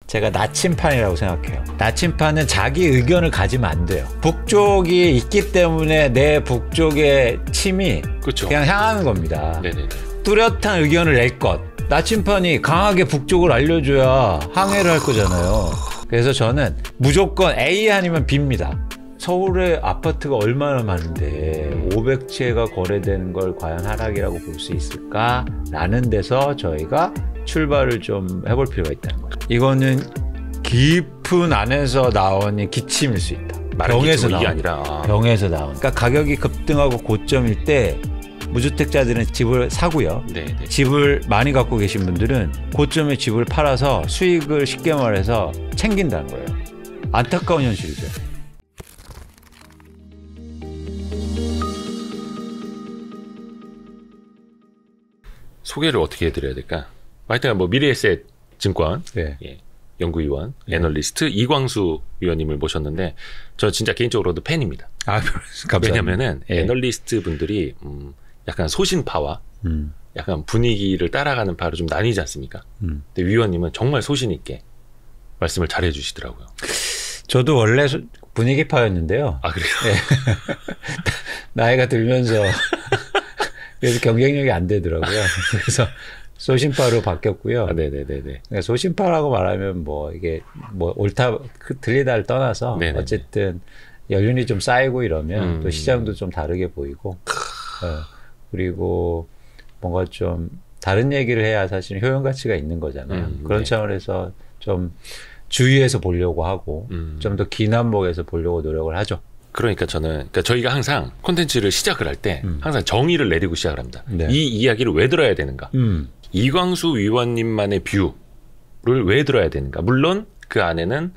제가 나침판이라고 생각해요. 나침판은 자기 의견을 가지면 안 돼요. 북쪽이 있기 때문에 내 북쪽의 침이 그쵸. 그냥 향하는 겁니다. 네네네. 뚜렷한 의견을 낼 것. 나침판이 강하게 북쪽을 알려줘야 항해를 할 거잖아요. 그래서 저는 무조건 A 아니면 B입니다. 서울의 아파트가 얼마나 많은데 500채가 거래되는 걸 과연 하락이라고 볼 수 있을까? 라는 데서 저희가 출발을 좀 해볼 필요가 있다는 거죠. 이거는 깊은 안에서 나오는 기침일 수 있다. 병에서 나온 게 아니라 병에서 나온. 그러니까 가격이 급등하고 고점일 때 무주택자들은 집을 사고요. 네네. 집을 많이 갖고 계신 분들은 고점에 집을 팔아서 수익을 쉽게 말해서 챙긴다는 거예요. 안타까운 현실이죠. 소개를 어떻게 해드려야 될까? 하여튼 뭐 미래에셋 증권 네. 예, 연구위원, 애널리스트 이광수 위원님을 모셨는데 저 진짜 개인적으로도 팬입니다. 아, 왜냐면은 예. 애널리스트 분들이 약간 소신파와 약간 분위기를 따라가는 파로 좀 나뉘지 않습니까? 근데 위원님은 정말 소신 있게 말씀을 잘 해주시더라고요. 저도 원래 분위기파였는데요. 아, 그래요? 네. 나이가 들면서 그래서 경쟁력이 안 되더라고요. 그래서 소신파로 바뀌었고요. 아, 네네네네. 그러니까 소신파라고 말하면 뭐 이게 뭐 옳다 틀리다를 떠나서 네네네. 어쨌든 연륜이 좀 쌓이고 이러면 또 시장도 좀 다르게 보이고 그리고 뭔가 좀 다른 얘기를 해야 사실 효용 가치가 있는 거잖아요. 그런 네. 차원에서 좀 주위에서 보려고 하고 좀 더 긴 한목에서 보려고 노력을 하죠. 그러니까 저희가 항상 콘텐츠를 시작을 할 때 항상 정의를 내리고 시작을 합니다. 네. 이 이야기를 왜 들어야 되는가? 이광수 위원님만의 뷰를 왜 들어야 되는가? 물론 그 안에는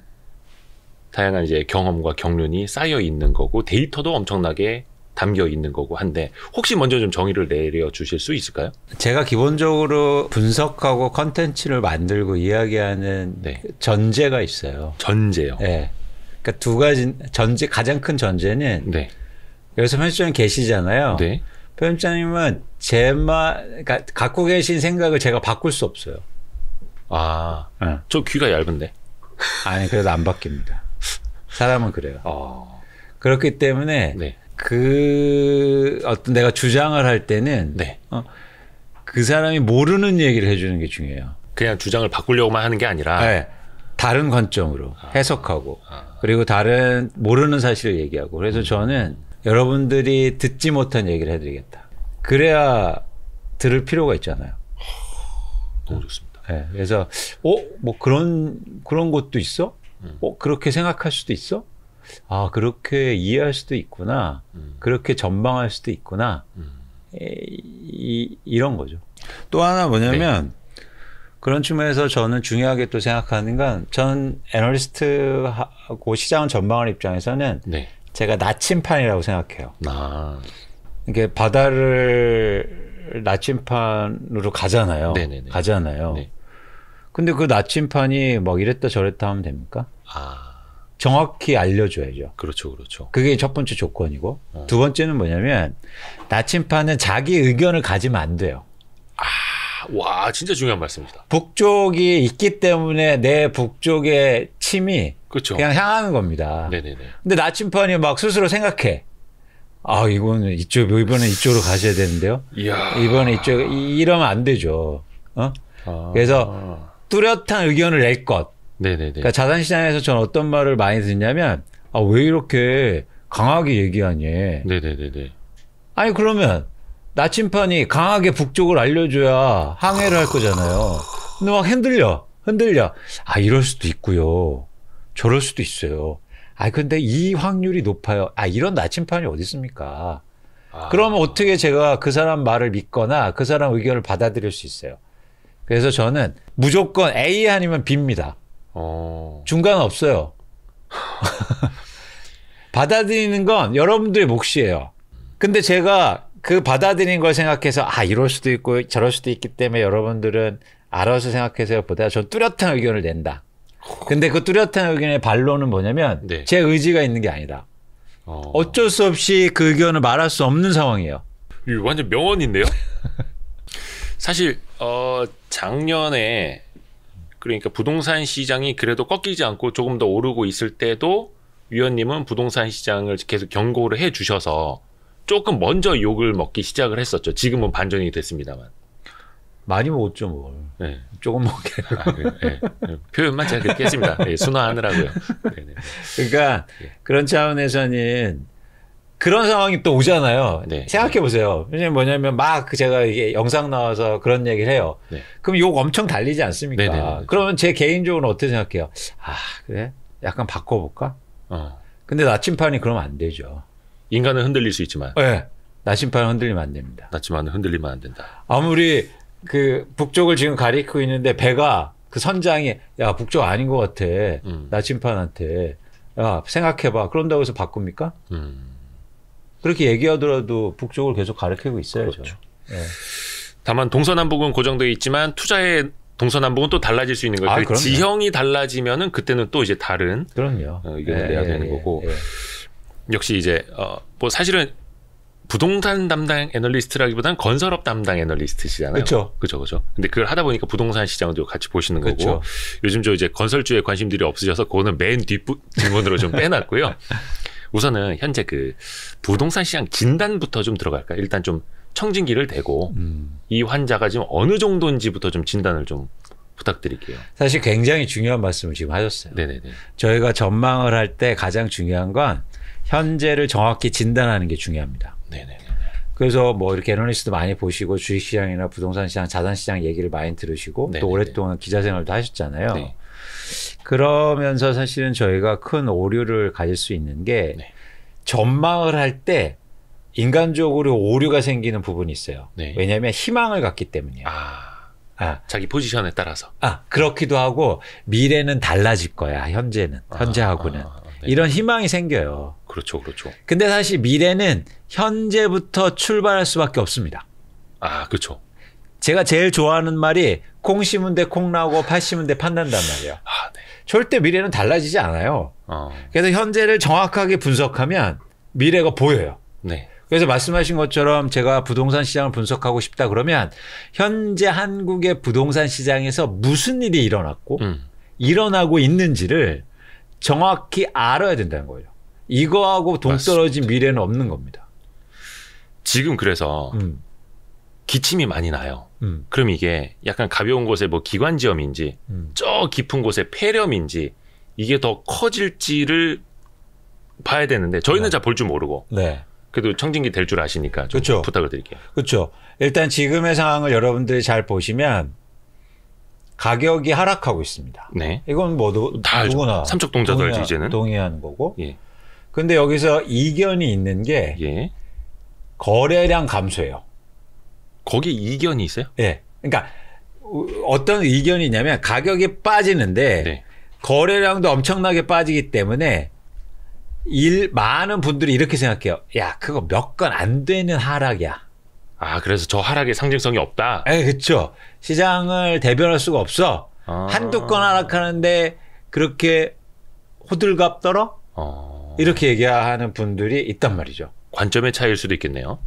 다양한 이제 경험과 경륜이 쌓여 있는 거고 데이터도 엄청나게 담겨 있는 거고 한데 혹시 먼저 좀 정의를 내려 주실 수 있을까요? 제가 기본적으로 분석하고 컨텐츠를 만들고 이야기하는 네. 전제가 있어요. 전제요. 네. 그러니까 두 가지 전제, 가장 큰 전제는 네. 여기서 편집장님 계시잖아요. 네. 편집장님은 그러니까 갖고 계신 생각을 제가 바꿀 수 없어요. 아, 네. 저 귀가 얇은데. 아니 그래도 안 바뀝니다. 사람은 그래요. 그렇기 때문에 네. 어떤 내가 주장을 할 때는 네. 그 사람이 모르는 얘기를 해주는 게 중요해요. 그냥 주장을 바꾸려고만 하는 게 아니라 네. 다른 관점으로 해석하고 그리고 다른 모르는 사실을 얘기하고 그래서 저는 여러분들이 듣지 못한 얘기를 해드리겠다. 그래야 들을 필요가 있잖아요. 너무 좋습니다. 네. 그래서 뭐 그런 것도 있어? 그렇게 생각할 수도 있어? 아, 그렇게 이해할 수도 있구나. 그렇게 전망할 수도 있구나. 이런 거죠. 또 하나 뭐냐면 네. 그런 측면에서 저는 중요하게 또 생각하는 건 전 애널리스트하고 시장을 전망하는 입장에서는 네. 제가 나침판이라고 생각해요. 이게 바다를 나침판으로 가잖아요. 네네네. 가잖아요. 네. 근데 그 나침판이 막 이랬다 저랬다 하면 됩니까? 정확히 알려줘야죠. 그렇죠, 그렇죠. 그게 첫 번째 조건이고 두 번째는 뭐냐면 나침판은 자기 의견을 가지면 안 돼요. 와, 진짜 중요한 말씀입니다. 북쪽이 있기 때문에 내 북쪽의 침이 그렇죠. 그냥 향하는 겁니다. 네네네. 근데 나침판이 막 스스로 생각해. 이거는 이번에 이쪽으로 가셔야 되는데요. 이번에 이러면 안 되죠. 그래서 뚜렷한 의견을 낼 것. 네네네. 그러니까 자산시장에서 저는 어떤 말을 많이 듣냐면, 왜 이렇게 강하게 얘기하니? 네네네네. 아니, 그러면 나침판이 강하게 북쪽을 알려줘야 항해를 할 거잖아요. 근데 막 흔들려. 이럴 수도 있고요. 저럴 수도 있어요. 근데 이 확률이 높아요. 이런 나침판이 어디 있습니까? 그러면 어떻게 제가 그 사람 말을 믿거나 그 사람 의견을 받아들일 수 있어요? 그래서 저는 무조건 A 아니면 B입니다. 중간은 없어요. 받아들이는 건 여러분들의 몫이에요. 근데 제가 그 받아들이는 걸 생각해서 이럴 수도 있고 저럴 수도 있기 때문에 여러분들은 알아서 생각해서요 보다 전 뚜렷한 의견을 낸다. 근데 그 뚜렷한 의견의 반론은 뭐냐면 네. 제 의지가 있는 게 아니다. 어쩔 수 없이 그 의견을 말할 수 없는 상황이에요. 이거 완전 명언인데요? 사실 작년에 그러니까 부동산 시장이 그래도 꺾이지 않고 조금 더 오르고 있을 때도 위원님은 부동산 시장을 계속 경고를 해 주셔서 조금 먼저 욕을 먹기 시작을 했었죠. 지금은 반전이 됐습니다만. 많이 먹었죠, 뭘. 네. 조금 먹게. 네. 표현만 제가 그렇게 했습니다. 네, 순화하느라고요. 네네. 그러니까 예. 그런 차원에서는 그런 상황이 또 오잖아요. 네. 생각해 보세요. 왜냐면 뭐냐면 막 제가 이게 영상 나와서 그런 얘기를 해요. 네. 그럼 욕 엄청 달리지 않습니까? 네네네. 그러면 제 개인적으로는 어떻게 생각해요? 아, 그래? 약간 바꿔볼까? 근데 나침판이 그러면 안 되죠. 인간은 흔들릴 수 있지만 네. 나침판은 흔들리면 안 됩니다. 나침반은 흔들리면 안 된다. 아무리 그 북쪽을 지금 가리키고 있는데 배가 그 선장이 야 북쪽 아닌 것 같아. 나침판한테 야 생각해봐. 그런다고 해서 바꿉니까? 그렇게 얘기하더라도 북쪽을 계속 가리키고 있어야죠. 그렇죠. 네. 다만 동서남북은 고정되어 있지만 투자의 동서남북은 또 달라질 수 있는 거예요. 그 그럼요. 지형이 달라지면은 그때는 또 이제 다른 그럼요. 의견을 내야 되는 거고 역시 이제 뭐 사실은 부동산 담당 애널리스트라기보다는 건설업 담당 애널리스트시잖아요. 그렇죠. 그렇죠. 근데 그걸 하다 보니까 부동산 시장도 같이 보시는 거고 그쵸. 요즘 저 이제 건설주에 관심들이 없으셔서 그거는 맨 뒷 질문으로 좀 빼놨고요. 우선은 현재 그 부동산 시장 진단부터 좀 들어갈까요? 일단 좀 청진기를 대고 이 환자가 지금 어느 정도인지부터 좀 진단을 좀 부탁드릴게요. 사실 굉장히 중요한 말씀을 지금 하셨어요. 네네네. 저희가 전망을 할 때 가장 중요한 건 현재를 정확히 진단하는 게 중요합니다. 네네네. 그래서 뭐 이렇게 애널리스트 많이 보시고 주식시장이나 부동산 시장, 자산시장 얘기를 많이 들으시고 네네네. 또 오랫동안 기자 생활도 하셨잖아요. 네. 그러면서 사실은 저희가 큰 오류를 가질 수 있는 게 네. 전망을 할 때 인간적으로 오류가 생기는 부분이 있어요. 네. 왜냐하면 희망을 갖기 때문이에요. 자기 포지션에 따라서. 그렇기도 하고 미래는 달라질 거야. 현재하고는. 네. 이런 희망이 생겨요. 그렇죠. 근데 사실 미래는 현재부터 출발할 수밖에 없습니다. 그렇죠. 제가 제일 좋아하는 말이 콩 심은 데 콩 나고 팥 심은 데 팥 난단 말이에요. 네. 절대 미래는 달라지지 않아요. 그래서 현재를 정확하게 분석하면 미래가 보여요. 네. 그래서 말씀하신 것처럼 제가 부동산 시장을 분석하고 싶다 그러면 현재 한국의 부동산 시장에서 무슨 일이 일어났고 일어나고 있는지를 정확히 알아야 된다는 거예요. 이거하고 동떨어진 미래는 없는 겁니다. 지금 그래서 기침이 많이 나요. 그럼 이게 약간 가벼운 곳에 뭐 기관지염인지 저 깊은 곳에 폐렴인지 이게 더 커질지를 봐야 되는데 저희는 잘 볼 줄 모르고 네. 그래도 청진기 될 줄 아시니까 좀 그렇죠. 부탁을 드릴게요. 그렇죠. 일단 지금의 상황을 여러분들이 잘 보시면 가격이 하락하고 있습니다. 네. 이건 뭐 다 누구나 알죠. 삼척동자도 알지 이제는. 동의하는 거고. 예. 근데 여기서 이견이 있는 게 예. 거래량 감소예요. 거기 이견이 있어요? 예. 그러니까 어떤 이견이 있냐면 가격이 빠지는데 네. 거래량도 엄청나게 빠지기 때문에 많은 분들이 이렇게 생각해요. 야, 그거 몇 건 안 되는 하락이야. 그래서 저 하락의 상징성이 없다. 그렇죠. 시장을 대변할 수가 없어. 한두 건 하락하는데 그렇게 호들갑 떨어? 이렇게 얘기하는 분들이 있단 말이죠. 관점의 차이일 수도 있겠네요.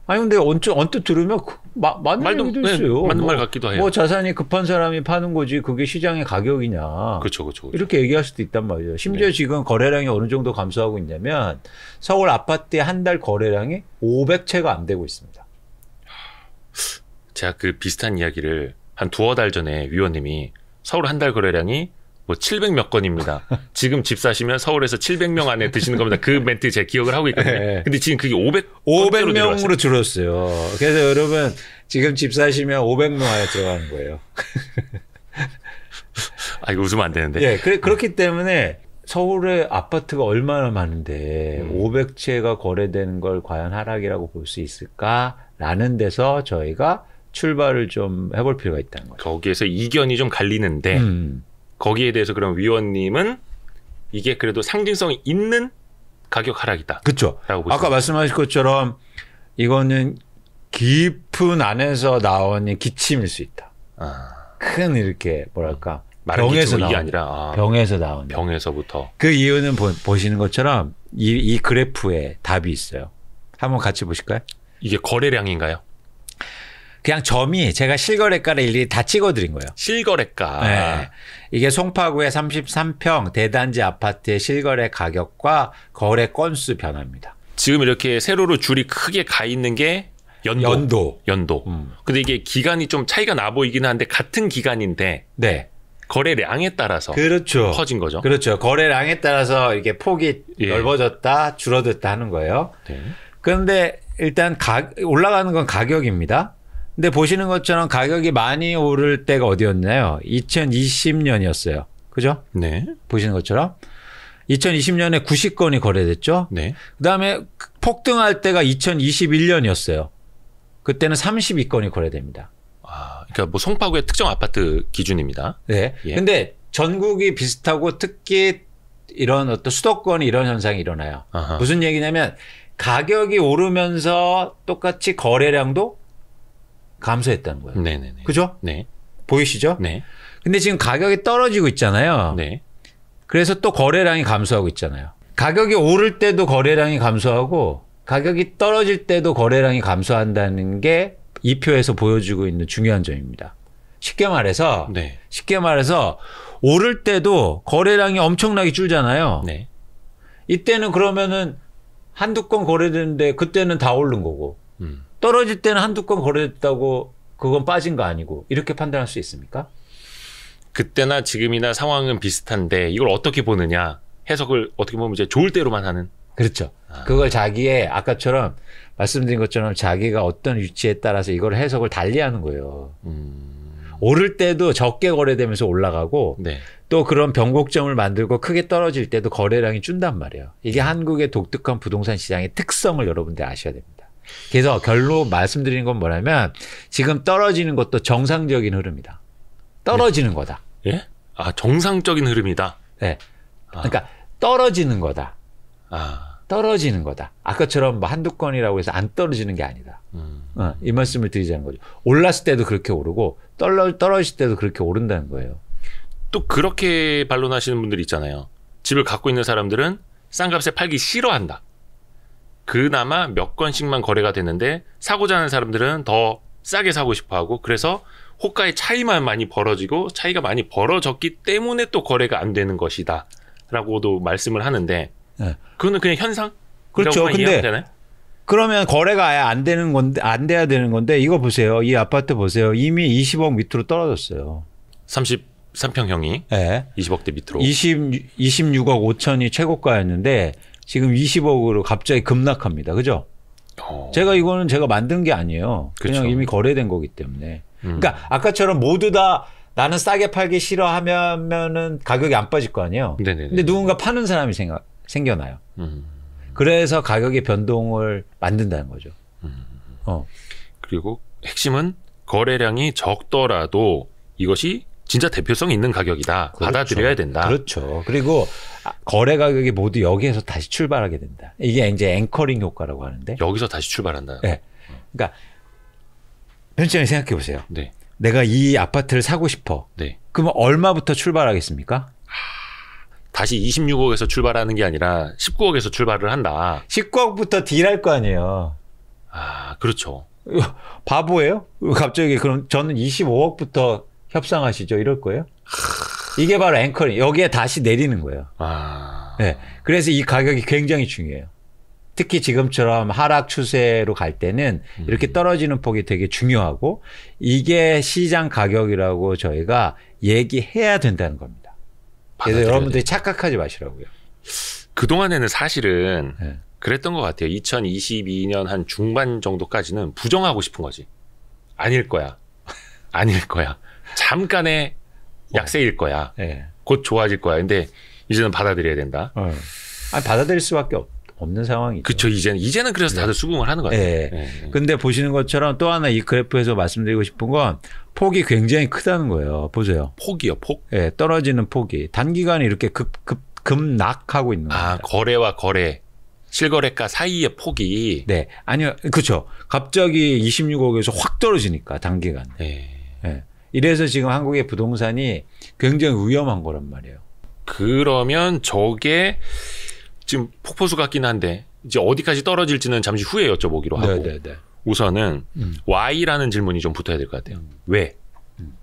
근데 언뜻 들으면 맞는 얘기도 있어요. 맞는 말 같기도 해요. 뭐 자산이 급한 사람이 파는 거지 그게 시장의 가격이냐. 그렇죠. 이렇게 얘기할 수도 있단 말이죠. 심지어 네. 지금 거래량이 어느 정도 감소하고 있냐면 서울 아파트의 한 달 거래량이 500채가 안 되고 있습니다. 제가 그 비슷한 이야기를 한 두어 달 전에 위원님이 서울 한 달 거래량이 뭐 700 몇 건입니다. 지금 집 사시면 서울에서 700명 안에 드시는 겁니다. 그 멘트 제가 기억을 하고 있거든요. 네. 근데 지금 그게 500명으로 줄었어요. 그래서 여러분 지금 집 사시면 500명 안에 들어가는 거예요. 이거 웃으면 안 되는데. 예, 그렇기 때문에 서울의 아파트가 얼마나 많은데 500채가 거래되는 걸 과연 하락이라고 볼 수 있을까라는 데서 저희가 출발을 좀 해볼 필요가 있다는 거죠. 거기에서 이견이 좀 갈리는데 거기에 대해서 그럼 위원님은 이게 그래도 상징성이 있는 가격 하락이다. 그렇죠. 아까 말씀하신 것처럼 이거는 깊은 안에서 나오는 기침일 수 있다. 큰 이렇게 뭐랄까 병에서 이게 나온다. 아니라 병에서 나온다. 병에서부터. 그 이유는 보시는 것처럼 이 그래프에 답이 있어요. 한번 같이 보실까요? 이게 거래량인가요? 그냥 점이 제가 실거래가를 일일이 다 찍어드린 거예요. 실거래가. 네. 이게 송파구의 33평 대단지 아파트의 실거래 가격과 거래 건수 변화입니다. 지금 이렇게 세로로 줄이 크게 가 있는 게 연도. 근데 이게 기간이 좀 차이가 나 보이긴 한데 같은 기간인데 네. 거래량에 따라서 그렇죠. 커진 거죠. 그렇죠. 거래량에 따라서 이게 폭이 예. 넓어졌다 줄어들다 하는 거예요. 네. 그런데 일단 올라가는 건 가격입니다. 근데 보시는 것처럼 가격이 많이 오를 때가 어디였나요? 2020년이었어요. 그죠? 네. 보시는 것처럼 2020년에 90건이 거래됐죠. 네. 그다음에 폭등할 때가 2021년이었어요. 그때는 32건이 거래됩니다. 아, 그러니까 뭐 송파구의 특정 아파트 기준입니다. 네. 예. 근데 전국이 비슷하고 특히 이런 어떤 수도권이 이런 현상이 일어나요. 아하. 무슨 얘기냐면 가격이 오르면서 똑같이 거래량도 감소했다는 거예요. 네네네. 그죠? 네. 보이시죠? 네. 근데 지금 가격이 떨어지고 있잖아요. 네. 그래서 또 거래량이 감소하고 있잖아요. 가격이 오를 때도 거래량이 감소하고 가격이 떨어질 때도 거래량이 감소한다는 게 이 표에서 보여주고 있는 중요한 점입니다. 쉽게 말해서 네. 오를 때도 거래량이 엄청나게 줄잖아요. 네. 이때는 그러면은 한두 건 거래되는데 그때는 다 오른 거고 떨어질 때는 한두 건 거래됐다고 그건 빠진 거 아니고 이렇게 판단할 수 있습니까? 그때나 지금이나 상황은 비슷한데 이걸 어떻게 보느냐 해석을 어떻게 보면 이제 좋을 대로만 하는. 그렇죠. 그걸 자기의 아까처럼 말씀드린 것처럼 자기가 어떤 위치에 따라서 이걸 해석을 달리하는 거예요. 오를 때도 적게 거래되면서 올라가고 네. 또 그런 변곡점을 만들고 크게 떨어질 때도 거래량이 준단 말이에요. 이게 한국의 독특한 부동산 시장의 특성을 여러분들 아셔야 됩니다. 그래서 결론 말씀드리는 건 뭐냐면 지금 떨어지는 것도 정상적인 흐름이다. 떨어지는 거다. 예? 아, 정상적인 흐름이다. 네. 그러니까 떨어지는 거다. 아. 떨어지는 거다. 아까처럼 뭐 한두 건이라고 해서 안 떨어지는 게 아니다. 이 말씀을 드리자는 거죠. 올랐을 때도 그렇게 오르고 떨어질 때도 그렇게 오른다는 거예요. 또 그렇게 반론하시는 분들이 있잖아요. 집을 갖고 있는 사람들은 싼 값에 팔기 싫어한다. 그나마 몇 건씩만 거래가 되는데 사고자 하는 사람들은 더 싸게 사고 싶어하고 그래서 호가의 차이만 많이 벌어지고 차이가 많이 벌어졌기 때문에 또 거래가 안 되는 것이다. 라고도 말씀을 하는데 네. 그거는 그냥 현상? 그렇죠. 근데 되나요? 그러면 거래가 아예 안 되는 건데 안 돼야 되는 건데 이거 보세요. 이 아파트 보세요. 이미 20억 밑으로 떨어졌어요. 33평형이 네. 20억대 밑으로. 26억 5천이 최고가였는데 지금 20억으로 갑자기 급락합니다. 그죠? 제가 이거는 제가 만든 게 아니에요. 그냥 그쵸. 이미 거래된 거기 때문에. 그러니까 아까처럼 모두 다 나는 싸게 팔기 싫어하면은 가격이 안 빠질 거 아니에요. 네네네. 근데 누군가 파는 사람이 생겨나요. 그래서 가격의 변동을 만든다는 거죠. 그리고 핵심은 거래량이 적더라도 이것이 진짜 대표성 있는 가격이다. 그렇죠. 받아들여야 된다. 그렇죠. 그리고 거래 가격이 모두 여기에서 다시 출발하게 된다. 이게 이제 앵커링 효과라고 하는데. 여기서 다시 출발한다. 네. 그러니까 편집장님 생각해 보세요. 네. 내가 이 아파트를 사고 싶어. 네. 그러면 얼마부터 출발하겠습니까? 다시 26억에서 출발하는 게 아니라 19억에서 출발을 한다. 19억부터 딜할 거 아니에요. 아, 그렇죠. 바보예요? 갑자기 그럼 저는 25억부터 협상하시죠 이럴 거예요? 이게 바로 앵커링. 여기에 다시 내리는 거예요. 아. 네. 그래서 이 가격이 굉장히 중요해요. 특히 지금처럼 하락 추세로 갈 때는 이렇게 떨어지는 폭이 되게 중요하고 이게 시장 가격이라고 저희가 얘기해야 된다는 겁니다. 그래서 여러분들이 착각하지 마시라고요. 그동안에는 사실은 네. 그랬던 것 같아요. 2022년 한 중반 정도까지는 부정하고 싶은 거지. 아닐 거야. 아닐 거야. 잠깐의 약세일 거야. 네. 곧 좋아질 거야. 근데 이제는 받아들여야 된다. 아니, 받아들일 수밖에 없는 상황이죠. 그렇죠. 이제는 그래서 다들 수긍을 하는 것 같아요. 네. 네. 근데 보시는 것처럼 또 하나 이 그래프에서 말씀드리고 싶은 건 폭이 굉장히 크다는 거예요. 보세요. 폭이요, 폭? 네, 떨어지는 폭이 단기간에 이렇게 급락하고 있는 겁니다. 아, 거래와 거래, 실거래가 사이의 폭이. 네, 아니요, 그렇죠. 갑자기 26억에서 확 떨어지니까 단기간. 네. 네. 이래서 지금 한국의 부동산이 굉장히 위험한 거란 말이에요. 그러면 저게 지금 폭포수 같긴 한데 이제 어디까지 떨어질지는 잠시 후에 여쭤보기로 하고 네. 우선은 Y라는 질문이 좀 붙어야 될 것 같아요. 왜?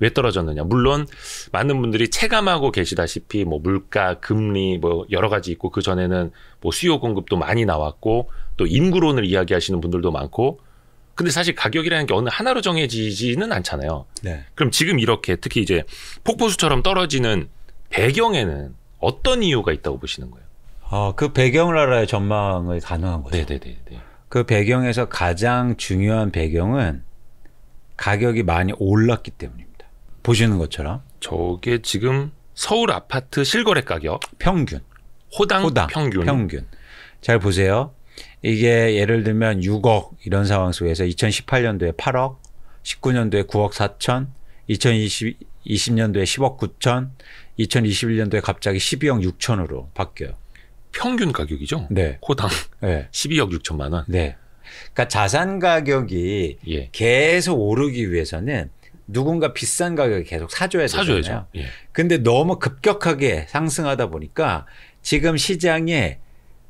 왜 떨어졌느냐? 물론 많은 분들이 체감하고 계시다시피 뭐 물가, 금리 뭐 여러 가지 있고 그 전에는 뭐 수요 공급도 많이 나왔고 또 인구론을 이야기하시는 분들도 많고 근데 사실 가격이라는 게 어느 하나로 정해지지는 않잖아요. 네. 그럼 지금 이렇게 특히 이제 폭포수처럼 떨어지는 배경에는 어떤 이유가 있다고 보시는 거예요? 그 배경을 알아야 전망이 가능한 거죠. 네네네. 그 배경에서 가장 중요한 배경은 가격이 많이 올랐기 때문입니다. 보시는 것처럼 저게 지금 서울 아파트 실거래 가격 평균, 호당 평균. 잘 보세요. 이게 예를 들면 6억 이런 상황 속에서 2018년도에 8억, 19년도에 9억 4천, 2020년도에 10억 9천, 2021년도에 갑자기 12억 6천으로 바뀌어요. 평균 가격이죠? 네. 호당 네. 12억 6천만 원. 네. 그러니까 자산 가격이 예. 계속 오르기 위해서는 누군가 비싼 가격에 계속 사줘야 되잖아요. 사줘야죠. 예. 근데 너무 급격하게 상승하다 보니까 지금 시장에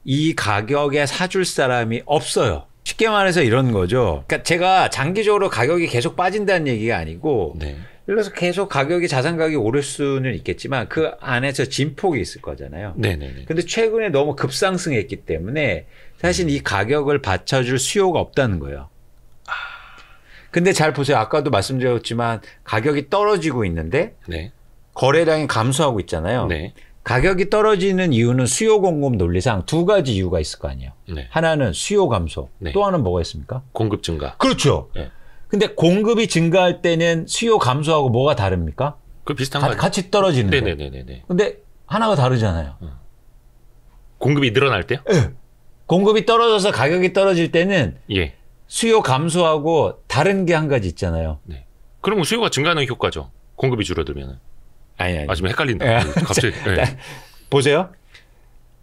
이 가격에 사줄 사람이 없어요. 쉽게 말해서 이런 거죠. 그러니까 제가 장기적으로 가격이 계속 빠진다는 얘기가 아니고 네. 예를 들어서 계속 자산 가격이 오를 수는 있겠지만 그 안에서 진폭이 있을 거잖아요. 네네네. 근데 최근에 너무 급상승했기 때문에 사실 이 가격을 받쳐줄 수요가 없다는 거예요. 근데 잘 보세요. 아까도 말씀드렸지만 가격이 떨어지고 있는데 네. 거래량이 감소하고 있잖아요. 네. 가격이 떨어지는 이유는 수요 공급 논리상 두 가지 이유가 있을 거 아니에요. 네. 하나는 수요 감소. 네. 또 하나는 뭐가 있습니까? 공급 증가. 그렇죠. 네. 근데 공급이 증가할 때는 수요 감소하고 뭐가 다릅니까? 그 비슷한 거 같이 떨어지는 거예요. 네네네네. 근데 하나가 다르잖아요. 공급이 늘어날 때요? 네. 공급이 떨어져서 가격이 떨어질 때는 예. 수요 감소하고 다른 게 한 가지 있잖아요. 네. 그러면 수요가 증가하는 효과죠. 공급이 줄어들면은. 아니. 아, 지금 헷갈린다. 갑자기. 네. 보세요.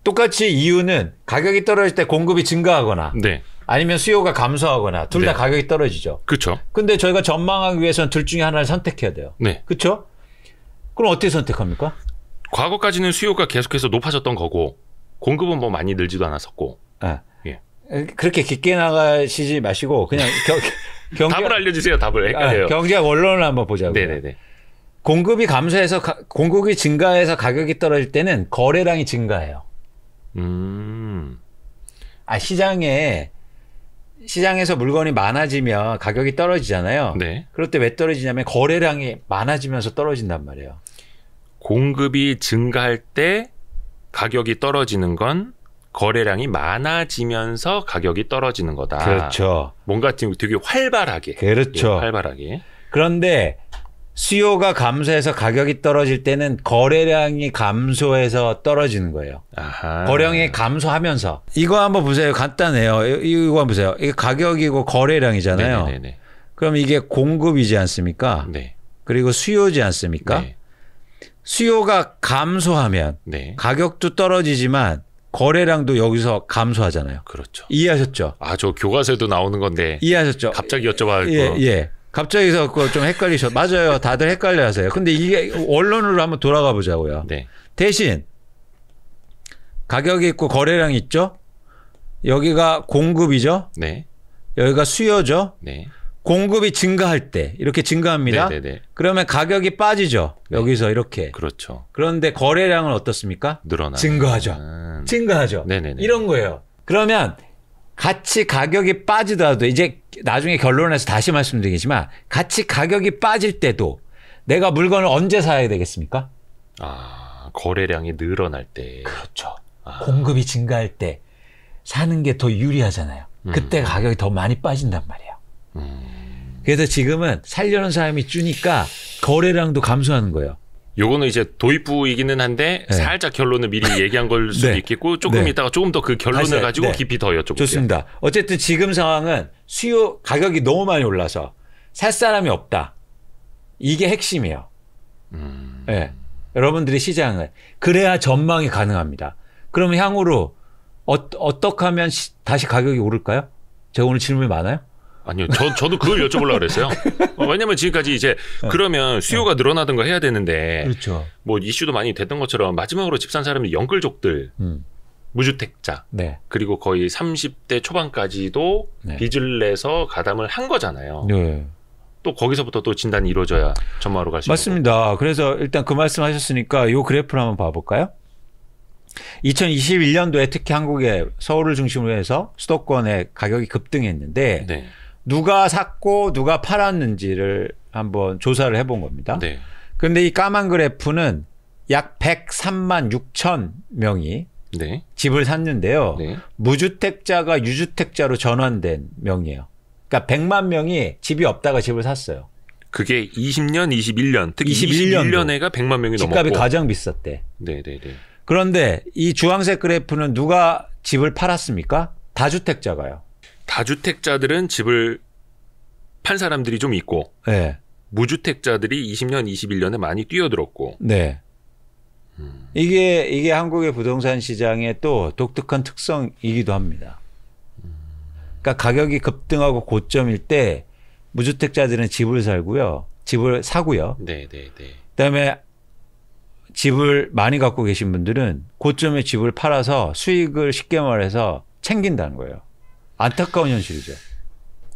똑같이 이유는 가격이 떨어질 때 공급이 증가하거나 네. 아니면 수요가 감소하거나 둘 다 네. 가격이 떨어지죠. 그렇죠. 근데 저희가 전망하기 위해서는 둘 중에 하나를 선택해야 돼요. 네. 그렇죠? 그럼 어떻게 선택합니까? 과거까지는 수요가 계속해서 높아졌던 거고 공급은 뭐 많이 늘지도 않았었고. 아, 예. 그렇게 깊게 나가시지 마시고 그냥 답을 알려주세요. 답을 헷갈려요. 경제 원론을 한번 보자고요. 네네네. 공급이 감소해서 공급이 증가해서 가격이 떨어질 때는 거래량이 증가해요. 시장에서 물건이 많아지면 가격이 떨어지잖아요. 네. 그럴 때 왜 떨어지냐면 거래량이 많아지면서 떨어진단 말이에요. 공급이 증가할 때 가격이 떨어지는 건 거래량이 많아지면서 가격이 떨어지는 거다. 그렇죠. 뭔가 지금 되게 활발하게. 그렇죠. 예, 활발하게. 그런데 수요가 감소해서 가격이 떨어질 때는 거래량이 감소해서 떨어지는 거예요. 아하. 거래량이 감소하면서. 이거 한번 보세요. 간단해요. 이거 한번 보세요. 이게 가격이고 거래량이잖아요. 네네네. 그럼 이게 공급이지 않습니까? 네. 그리고 수요지 않습니까? 네. 수요가 감소하면 네. 가격도 떨어지지만 거래량도 여기서 감소하잖아요. 그렇죠. 이해하셨죠? 아, 저 교과서에도 나오는 건데 이해하셨죠? 갑자기 여쭤봐. 예. 갑자기서 그거 좀 헷갈리셨. 맞아요. 다들 헷갈려 하세요. 근데 이게 원론으로 한번 돌아가 보자고요. 네. 대신 가격이 있고 거래량이 있죠? 여기가 공급이죠? 네. 여기가 수요죠? 네. 공급이 증가할 때 이렇게 증가합니다. 네네네. 그러면 가격이 빠지죠. 여기서 이렇게. 그렇죠. 그런데 거래량은 어떻습니까? 늘어나. 증가하죠. 증가하죠. 네네네. 이런 거예요. 그러면 같이 가격이 빠지더라도 이제 나중에 결론에서 다시 말씀드리겠지만 같이 가격이 빠질 때도 내가 물건을 언제 사야 되겠습니까? 아, 거래량이 늘어날 때. 그렇죠. 공급이 증가할 때 사는 게 더 유리하잖아요. 그때 가격이 더 많이 빠진단 말이에요. 그래서 지금은 살려는 사람이 주니까 거래량도 감소하는 거예요. 요거는 이제 도입부이기는 한데 네. 살짝 결론을 미리 얘기한 걸 수도 네. 있겠고 조금 네. 있다가 조금 더 그 결론을 다시, 가지고 네. 깊이 더 여쭤볼게요. 좋습니다. 어쨌든 지금 상황은 수요 가격이 너무 많이 올라서 살 사람이 없다. 이게 핵심이에요. 네. 여러분들이 시장을 그래야 전망이 가능합니다. 그러면 향후로 어떻게 하면 다시 가격이 오를까요? 제가 오늘 질문이 많아요? 아니요, 저도 그걸 여쭤보려고 그랬어요. 왜냐면 지금까지 이제 그러면 수요가 늘어나던 거 해야 되는데 그렇죠. 뭐 이슈도 많이 됐던 것처럼 마지막으로 집 산 사람이 영끌족들 무주택자 네. 그리고 거의 30대 초반까지도 네. 빚을 내서 가담을 한 거잖아요. 네. 또 거기서부터 또 진단이 이루어져야 전마로 갈 수 있는 맞습니다. 그래서 일단 그 말씀하셨으니까 이 그래프를 한번 봐볼까요? 2021년도에 특히 한국의 서울을 중심으로 해서 수도권의 가격이 급등했는데 네. 누가 샀고 누가 팔았는지를 한번 조사를 해본 겁니다. 네. 그런데 이 까만 그래프는 약 103만 6천 명이 네. 집을 샀는데요. 네. 무주택자가 유주택자로 전환된 명이에요. 그러니까 100만 명이 집이 없다가 집을 샀어요. 그게 20년, 21년, 특히 21년에가 100만 명이 집값이 넘었고. 가장 비쌌대. 네, 네, 네. 그런데 이 주황색 그래프는 누가 집을 팔았습니까? 다주택자가요. 다주택자들은 집을 판 사람들이 좀 있고 네. 무주택자들이 20년, 21년에 많이 뛰어들었고. 네. 이게 한국의 부동산 시장의 또 독특한 특성이기도 합니다. 그러니까 가격이 급등하고 고점일 때 무주택자들은 집을 살고요. 집을 사고요. 네, 네, 네. 그다음에 집을 많이 갖고 계신 분들은 고점에 집을 팔아서 수익을 쉽게 말해서 챙긴다는 거예요. 안타까운 현실이죠.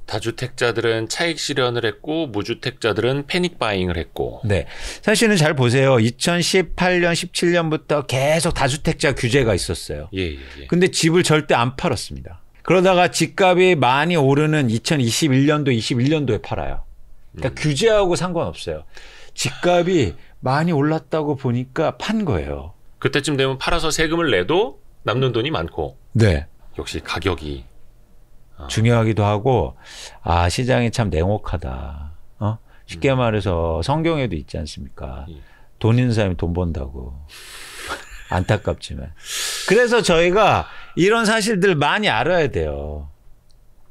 다주택자들은 차익 실현을 했고 무주택자들은 패닉 바잉을 했고. 네. 사실은 잘 보세요. 2018년, 17년부터 계속 다주택자 규제가 있었어요. 예, 예, 예. 근데 집을 절대 안 팔았습니다. 그러다가 집값이 많이 오르는 2021년도, 21년도에 팔아요. 그러니까 규제하고 상관없어요. 집값이 많이 올랐다고 보니까 판 거예요. 그때쯤 되면 팔아서 세금을 내도 남는 돈이 많고. 네. 역시 가격이. 중요하기도 하고, 아, 시장이 참 냉혹하다. 쉽게 말해서 성경에도 있지 않습니까? 돈 있는 사람이 돈 번다고. 안타깝지만. 그래서 저희가 이런 사실들 많이 알아야 돼요.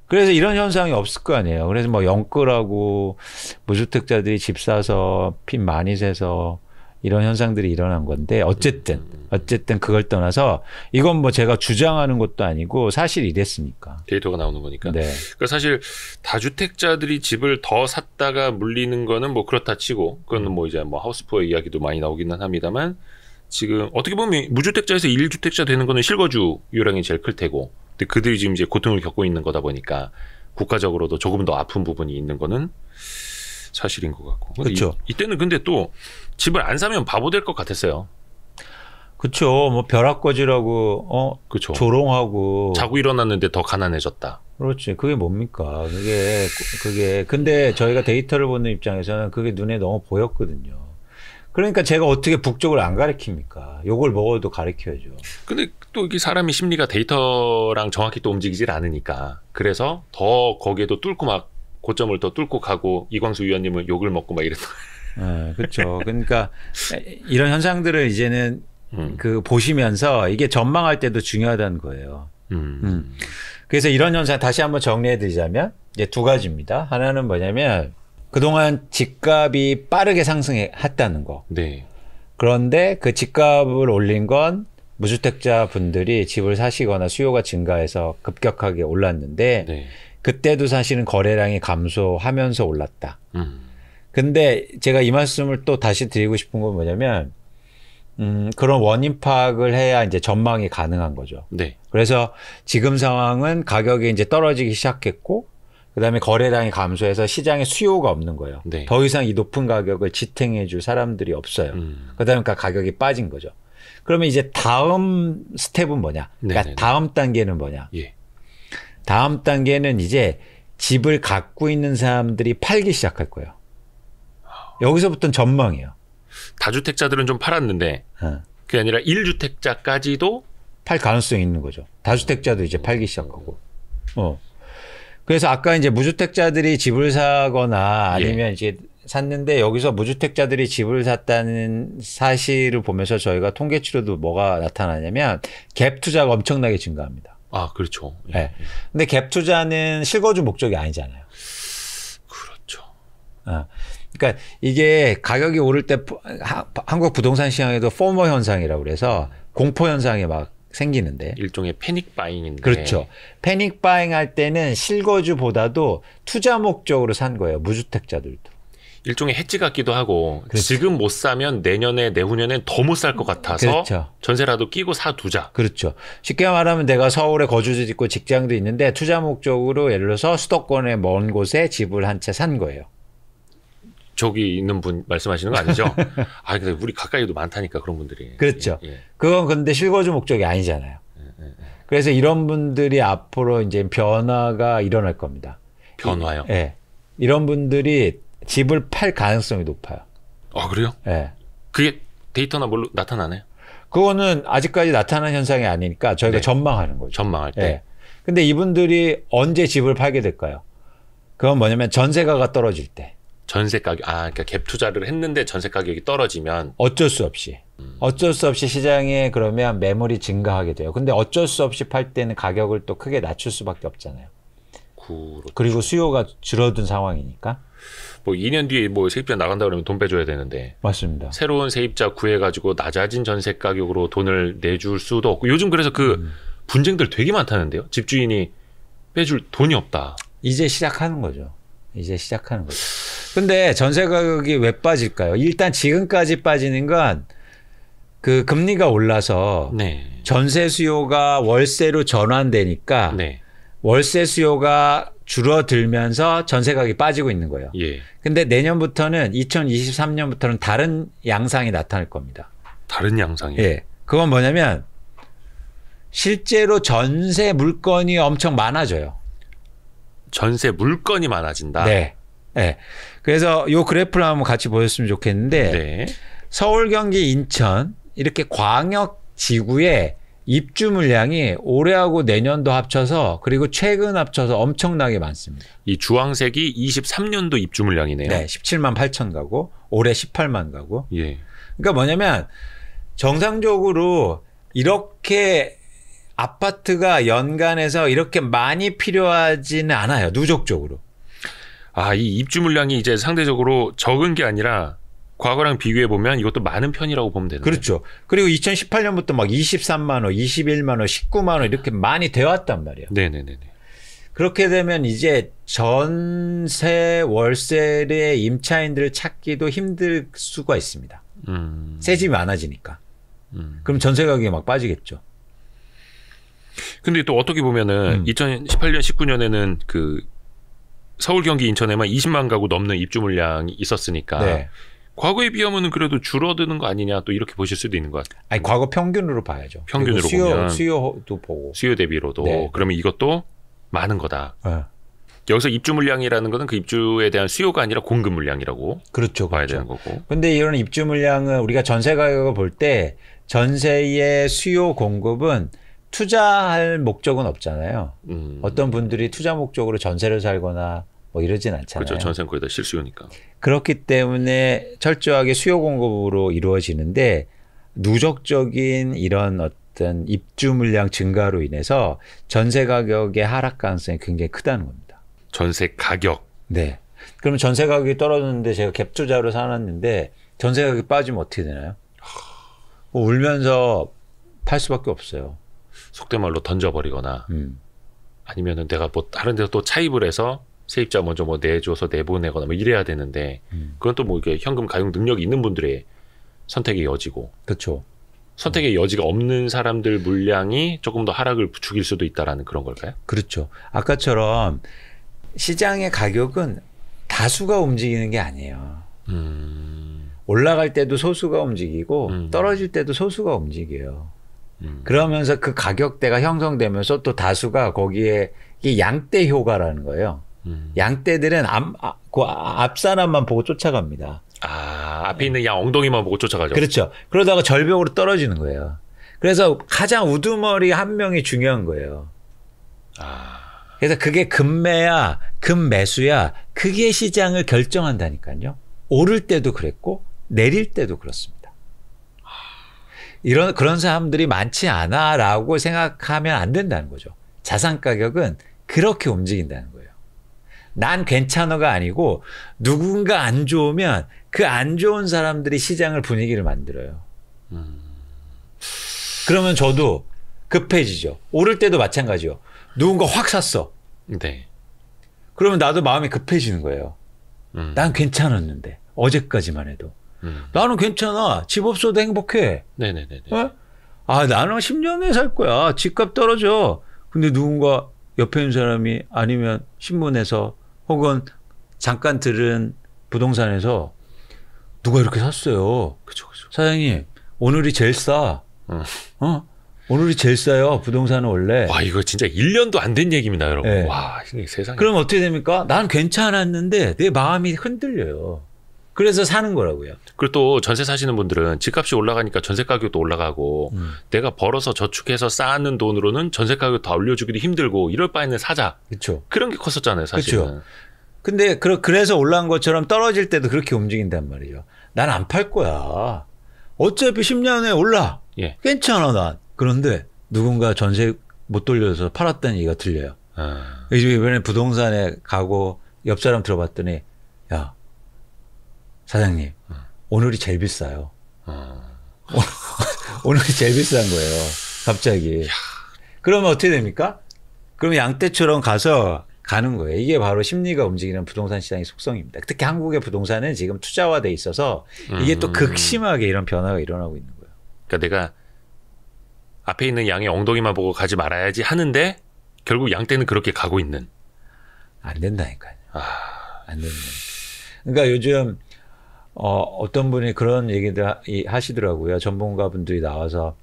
그래서 이런 현상이 없을 거 아니에요. 그래서 뭐 영끌하고 무주택자들이 집 사서 빚 많이 세서 이런 현상들이 일어난 건데 어쨌든 그걸 떠나서 이건 뭐 제가 주장하는 것도 아니고 사실이 이랬으니까. 데이터가 나오는 거니까. 네. 그러니까 사실 다주택자들이 집을 더 샀다가 물리는 거는 뭐 그렇다 치고 그거는 뭐 이제 뭐 하우스푸어 이야기도 많이 나오기는 합니다만 지금 어떻게 보면 무주택자에서 1주택자 되는 거는 실거주 요량이 제일 클 테고 근데 그들이 지금 이제 고통을 겪고 있는 거다 보니까 국가적으로도 조금 더 아픈 부분이 있는 거는 사실인 것 같고. 그렇죠. 이때는 근데 또 집을 안 사면 바보 될 것 같았어요. 그렇죠. 뭐 벼락거지라고 그렇죠. 조롱하고 자고 일어났는데 더 가난해졌다. 그렇지. 그게 뭡니까? 그게 근데 저희가 데이터를 보는 입장에서는 그게 눈에 너무 보였거든요. 그러니까 제가 어떻게 북쪽을 안 가르칩니까? 욕을 먹어도 가르쳐야죠. 근데 또 이게 사람이 심리가 데이터랑 정확히 또 움직이질 않으니까 그래서 더 거기에도 뚫고 막 고점을 더 뚫고 가고 이광수 위원님은 욕을 먹고 막 이랬던. 네, 그렇죠. 그러니까 이런 현상들을 이제는 그 보시면서 이게 전망할 때도 중요하다는 거예요. 그래서 이런 현상 다시 한번 정리해 드리자면 이제 두 가지입니다. 하나는 뭐냐면 그동안 집값이 빠르게 상승했다는 거. 네. 그런데 그 집값을 올린 건 무주택자 분들이 집을 사시거나 수요가 증가해서 급격하게 올랐는데 네. 그때도 사실은 거래량이 감소하면서 올랐다. 근데 제가 이 말씀을 또 다시 드리고 싶은 건 뭐냐면 그런 원인 파악을 해야 이제 전망이 가능한 거죠. 네. 그래서 지금 상황은 가격이 이제 떨어지기 시작했고 그다음에 거래량이 감소해서 시장에 수요가 없는 거예요. 네. 더 이상 이 높은 가격을 지탱해 줄 사람들이 없어요. 그다음에 가격이 빠진 거죠. 그러면 이제 다음 스텝은 뭐냐? 그러니까 네네네. 다음 단계는 뭐냐? 예. 다음 단계는 이제 집을 갖고 있는 사람들이 팔기 시작할 거예요. 여기서부터는 전망이에요. 다주택자들은 좀 팔았는데 그게 아니라 1주택자까지도 팔 가능성이 있는 거죠. 다주택자도 이제 팔기 시작하고. 그래서 아까 이제 무주택자들이 집을 사거나 아니면 이제 샀는데 여기서 무주택자들이 집을 샀다는 사실을 보면서 저희가 통계치료도 뭐가 나타나냐면 갭 투자가 엄청나게 증가합니다. 아, 그렇죠. 예. 네. 근데 갭 투자는 실거주 목적이 아니잖아요. 그렇죠. 그러니까 이게 가격이 오를 때 한국 부동산 시장에도 포머 현상이라고 그래서 공포 현상이 막 생기는데 일종의 패닉 바잉인데. 그렇죠. 패닉 바잉 할 때는 실거주보다도 투자 목적으로 산 거예요. 무주택자들도. 일종의 해지 같기도 하고 그렇죠. 지금 못 사면 내년에 내후년엔 더 못 살 것 같아서 그렇죠. 전세라도 끼고 사두자. 그렇죠. 쉽게 말하면 내가 서울에 거주도 있고 직장도 있는데 투자 목적으로 예를 들어서 수도권의 먼 곳에 집을 한 채 산 거예요. 저기 있는 분 말씀하시는 거 아니죠? 아, 근데 우리 가까이도 많다니까 그런 분들이. 그렇죠. 예. 그건 근데 실거주 목적이 아니잖아요. 그래서 이런 분들이 앞으로 이제 변화가 일어날 겁니다. 변화요? 예. 이런 분들이 집을 팔 가능성이 높아요. 아, 그래요? 예. 그게 데이터나 뭘로 나타나나요? 그거는 아직까지 나타난 현상이 아니니까 저희가 네. 전망하는 거죠. 전망할 때. 예. 근데 이분들이 언제 집을 팔게 될까요? 그건 뭐냐면 전세가가 떨어질 때. 전세 가격, 그러니까 갭 투자를 했는데 전세 가격이 떨어지면 어쩔 수 없이. 어쩔 수 없이 시장에 그러면 매물이 증가하게 돼요. 근데 어쩔 수 없이 팔 때는 가격을 또 크게 낮출 수밖에 없잖아요. 그리고 수요가 줄어든 상황이니까. 뭐 2년 뒤에 뭐 세입자 나간다 그러면 돈 빼줘야 되는데 맞습니다. 새로운 세입자 구해가지고 낮아진 전세 가격으로 돈을 내줄 수도 없고 요즘 그래서 그 분쟁들 되게 많다는데요. 집주인이 빼줄 돈이 없다. 이제 시작하는 거죠. 이제 시작하는 거죠. 근데 전세 가격이 왜 빠질까요? 일단 지금까지 빠지는 건 그 금리가 올라서 네. 전세 수요가 월세로 전환되니까 네. 월세 수요가 줄어들면서 전세 가격이 빠지고 있는 거예요. 예. 근데 내년부터는 2023년부터는 다른 양상이 나타날 겁니다. 다른 양상이요. 예. 그건 뭐냐면 실제로 전세 물건이 엄청 많아져요. 전세 물건이 많아진다. 네. 네. 그래서 요 그래프를 한번 같이 보셨으면 좋겠는데 네. 서울, 경기, 인천 이렇게 광역 지구의 입주 물량이 올해하고 내년도 합쳐서 그리고 최근 합쳐서 엄청나게 많습니다. 이 주황색이 23년도 입주 물량이네요. 네. 17만 8천 가구, 올해 18만 가구. 예. 그러니까 뭐냐면 정상적으로 이렇게 아파트가 연간에서 이렇게 많이 필요하지는 않아요. 누적적으로. 이 입주 물량이 이제 상대적으로 적은 게 아니라 과거랑 비교해 보면 이것도 많은 편이라고 보면 되는 거예요. 그렇죠. 그리고 2018년부터 막 23만 원, 21만 원, 19만 원 이렇게 많이 되어 왔단 말이에요. 네네네. 그렇게 되면 이제 전세, 월세의 임차인들을 찾기도 힘들 수가 있습니다. 새 집이 많아지니까. 그럼 전세 가격이 막 빠지겠죠. 근데 또 어떻게 보면은 2018년, 19년에는 그 서울, 경기, 인천에만 20만 가구 넘는 입주 물량이 있었으니까 네. 과거에 비하면은 그래도 줄어드는 거 아니냐 또 이렇게 보실 수도 있는 것 같아요. 아니 과거 평균으로 봐야죠. 평균으로 보면 수요도 보고. 수요 대비로도 네. 그러면 이것도 많은 거다. 네. 여기서 입주 물량이라는 거는 그 입주에 대한 수요가 아니라 공급 물량이라고 그렇죠. 봐야 그렇죠. 되는 거고. 근데 이런 입주 물량은 우리가 전세 가격을 볼 때 전세의 수요 공급은 투자할 목적은 없잖아요. 어떤 분들이 투자 목적으로 전세를 살거나 뭐 이러진 않잖아요. 그렇죠. 전세는 거의 다 실수요니까. 그렇기 때문에 철저하게 수요 공급으로 이루어지는데 누적적인 이런 어떤 입주 물량 증가로 인해서 전세 가격의 하락 가능성이 굉장히 크다는 겁니다. 전세 가격. 네. 그러면 전세 가격이 떨어졌는데 제가 갭 투자로 사놨는데 전세 가격이 빠지면 어떻게 되나요? 뭐 울면서 팔 수밖에 없어요. 속된 말로 던져버리거나 아니면은 내가 뭐 다른 데서 또 차입을 해서 세입자 먼저 뭐 내줘서 내보내거나 뭐 이래야 되는데 그건 또 뭐 이렇게 현금 가용 능력이 있는 분들의 선택의 여지고. 그렇죠. 선택의 여지가 없는 사람들 물량이 조금 더 하락을 부추길 수도 있다라는 그런 걸까요? 그렇죠. 아까처럼 시장의 가격은 다수가 움직이는 게 아니에요. 올라갈 때도 소수가 움직이고 떨어질 때도 소수가 움직여요. 그러면서 그 가격대가 형성되면서 또 다수가 거기에 이게 양대 효과라는 거예요. 양대들은 앞 사람만 보고 쫓아갑니다. 앞에 있는 양 엉덩이만 보고 쫓아가죠. 그렇죠. 그러다가 절벽으로 떨어지는 거예요. 그래서 가장 우두머리 한 명이 중요한 거예요. 그래서 그게 급매야, 급매수야, 그게 시장을 결정한다니까요. 오를 때도 그랬고 내릴 때도 그렇습니다. 그런 사람들이 많지 않아라고 생각하면 안 된다는 거죠. 자산 가격은 그렇게 움직인다는 거예요. 난 괜찮아가 아니고 누군가 안 좋으면 그 안 좋은 사람들이 시장을 분위기를 만들어요. 그러면 저도 급해지죠. 오를 때도 마찬가지요. 누군가 확 샀어. 네. 그러면 나도 마음이 급해지는 거예요. 난 괜찮았는데 어제까지만 해도 나는 괜찮아. 집 없어도 행복해. 네네네. 어? 아 나는 10년 후에 살 거야. 집값 떨어져. 근데 누군가 옆에 있는 사람이 아니면 신문에서 혹은 잠깐 들은 부동산에서 누가 이렇게 샀어요. 그쵸. 사장님 오늘이 제일 싸. 오늘이 제일 싸요. 부동산은 원래. 와 이거 진짜 1년도 안 된 얘기입니다 여러분. 네. 와 세상에. 그럼 어떻게 됩니까? 난 괜찮았는데 내 마음이 흔들려요. 그래서 사는 거라고요. 그리고 또 전세 사시는 분들은 집값이 올라가니까 전세 가격도 올라가고 내가 벌어서 저축해서 쌓는 돈으로는 전세 가격 다 올려주기도 힘들고 이럴 바에는 사자. 그렇죠. 그런 게 컸었잖아요 사실은. 그렇죠. 근데 그래서 올라간 것처럼 떨어질 때도 그렇게 움직인단 말이죠. 난 안 팔 거야. 어차피 10년 후에 올라. 예. 괜찮아 난. 그런데 누군가 전세 못 돌려서 팔았다는 얘기가 들려요. 이번에 부동산에 가고 옆 사람 들어봤더니 야 사장님 오늘이 제일 비싸요. 오늘이 제일 비싼 거예요. 갑자기. 그러면 어떻게 됩니까? 그럼 양떼처럼 가는 거예요. 이게 바로 심리가 움직이는 부동산 시장의 속성입니다. 특히 한국의 부동산은 지금 투자화돼 있어서 이게 또 극심하게 이런 변화가 일어나고 있는 거예요. 그러니까 내가 앞에 있는 양의 엉덩이만 보고 가지 말아야지 하는데 결국 양떼는 그렇게 가고 있는. 안 된다니까요. 안 된다. 그러니까 요즘 어떤 분이 그런 얘기들 하시더라고요. 전문가분들이 나와서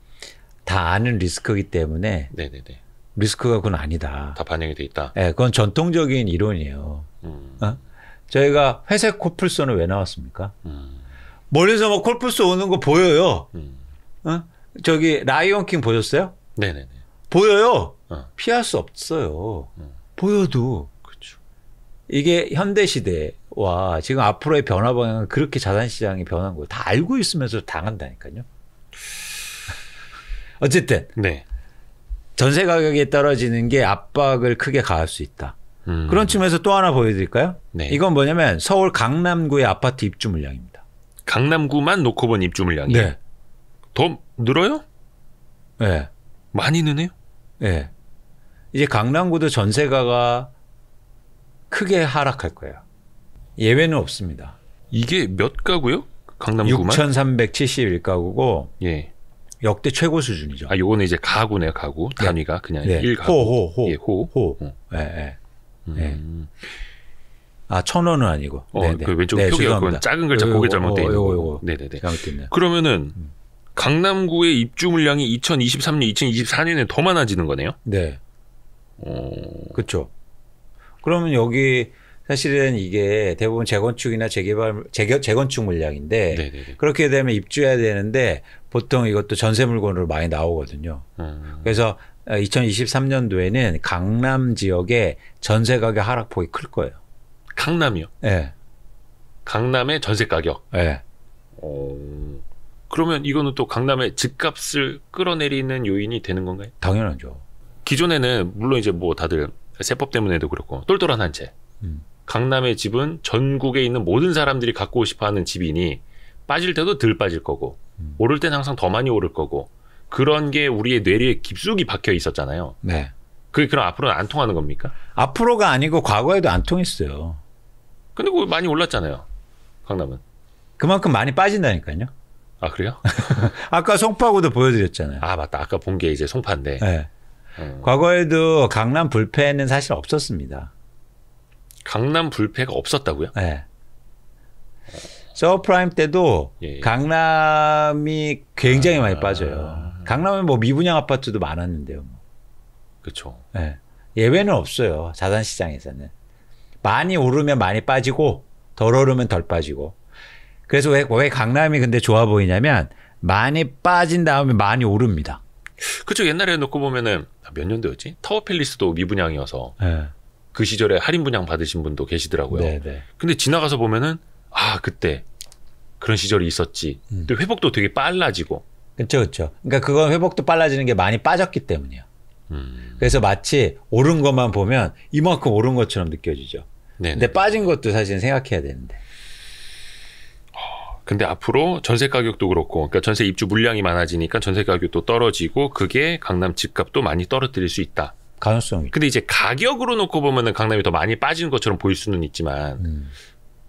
다 아는 리스크이기 때문에 네네네. 리스크가 그건 아니다. 다 반영이 돼 있다. 네, 그건 전통적인 이론이에요. 저희가 회색 코뿔소는 왜 나왔습니까? 멀리서 막 코뿔소 오는 거 보여요. 저기 라이온킹 보셨어요? 네네네. 보여요. 피할 수 없어요. 보여도. 그렇죠. 이게 현대 시대와 지금 앞으로의 변화 방향은 그렇게 자산시장이 변한 거예요. 다 알고 있으면서 당한다니까요. 어쨌든 네. 전세 가격이 떨어지는 게 압박을 크게 가할 수 있다. 그런 측면에서 또 하나 보여드릴까요? 네. 이건 뭐냐면 서울 강남구의 아파트 입주 물량입니다. 강남구만 놓고 본 입주 물량이 네. 더 늘어요? 네. 많이 느네요? 네. 이제 강남구도 전세가가 크게 하락할 거예요. 예외는 없습니다. 이게 몇 가구요? 강남구만? 6,371가구고 예. 역대 최고 수준이죠. 아, 요거는 이제 가구네요, 가구. 단위가 그냥 네. 1가구. 호. 예, 호. 네. 네. 아, 1,000원은 아니고. 그 왼쪽 표기가 그건 작은 글자 그게 잘못돼 있는 거고. 네네네. 잘못됐네요. 그러면은 강남구의 입주 물량이 2023년, 2024년에 더 많아지는 거네요? 네. 그렇죠. 그러면 여기 사실은 이게 대부분 재건축이나 재건축 물량인데 네네네. 그렇게 되면 입주해야 되는데 보통 이것도 전세 물건으로 많이 나오거든요. 그래서 2023년도에는 강남 지역의 전세 가격 하락폭이 클 거예요. 강남이요? 네. 강남의 전세 가격? 네. 그러면 이거는 또 강남의 집값을 끌어내리는 요인이 되는 건가요? 당연하죠. 기존에는 물론 이제 뭐 다들 세법 때문에도 그렇고 똘똘한 한 채. 강남의 집은 전국에 있는 모든 사람들이 갖고 싶어하는 집이니 빠질 때도 덜 빠질 거고 오를 때는 항상 더 많이 오를 거고 그런 게 우리의 뇌리에 깊숙이 박혀 있었잖아요. 네. 그게 그럼 앞으로는 안 통하는 겁니까? 앞으로가 아니고 과거에도 안 통했어요. 근데 그거 많이 올랐잖아요. 강남은. 그만큼 많이 빠진다니까요. 아 그래요? 아까 송파구도 보여드렸잖아요. 아 맞다. 아까 본 게 이제 송파인데. 네. 과거에도 강남 불패는 사실 없었습니다. 강남 불패가 없었다고요? 네. 서브프라임 때도 예. 강남이 굉장히 많이 빠져요. 강남에 뭐 미분양 아파트도 많았는데요. 그렇죠. 네. 예외는 없어요. 자산시장에서는. 많이 오르면 많이 빠지고 덜 오르면 덜 빠지고. 그래서 왜 강남이 근데 좋아 보이냐면 많이 빠진 다음에 많이 오릅니다. 그렇죠. 옛날에 놓고 보면은 몇 년도였지? 타워팰리스도 미분양이어서 네. 그 시절에 할인 분양 받으신 분도 계시더라고요. 네네. 근데 지나가서 보면은 아 그때 그런 시절이 있었지. 또 회복도 되게 빨라지고. 그렇죠, 그렇죠. 그러니까 그건 회복도 빨라지는 게 많이 빠졌기 때문이에요. 그래서 마치 오른 것만 보면 이만큼 오른 것처럼 느껴지죠. 네네. 근데 빠진 것도 사실 생각해야 되는데. 근데 앞으로 전세 가격도 그렇고, 그러니까 전세 입주 물량이 많아지니까 전세 가격도 떨어지고, 그게 강남 집값도 많이 떨어뜨릴 수 있다. 가능성이. 근데 이제 가격으로 놓고 보면은 강남이 더 많이 빠지는 것처럼 보일 수는 있지만,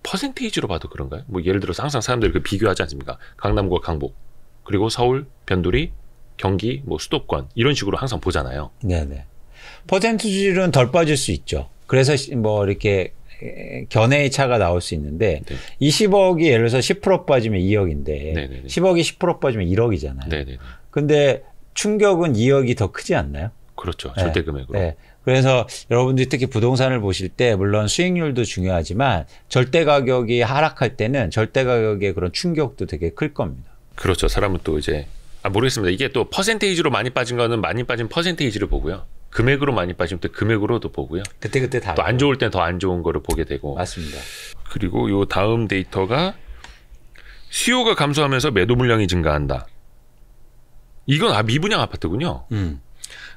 퍼센테이지로 봐도 그런가요? 뭐 예를 들어서 항상 사람들이 그 비교하지 않습니까? 강남과 강북, 그리고 서울, 변두리, 경기, 뭐 수도권 이런 식으로 항상 보잖아요. 네네. 퍼센트지는 덜 빠질 수 있죠. 그래서 뭐 이렇게 견해의 차가 나올 수 있는데 네. 20억이 예를 들어서 10% 빠지면 2억인데 네네네. 10억이 10% 빠지면 1억이잖아요. 네네. 근데 충격은 2억이 더 크지 않나요? 그렇죠. 네. 절대 금액으로. 네. 그래서 여러분들이 특히 부동산을 보실 때 물론 수익률도 중요하지만 절대 가격이 하락할 때는 절대 가격의 그런 충격도 되게 클 겁니다. 그렇죠. 사람은 또 이제 모르겠습니다. 이게 또 퍼센테이지로 많이 빠진 거는 많이 빠진 퍼센테이지를 보고요. 금액으로 많이 빠지면 또 금액으로도 보고요. 그때 다. 또 안 좋을 땐 더 안 좋은 거를 보게 되고. 맞습니다. 그리고 요 다음 데이터가 수요가 감소하면서 매도 물량이 증가한다. 이건 미분양 아파트군요.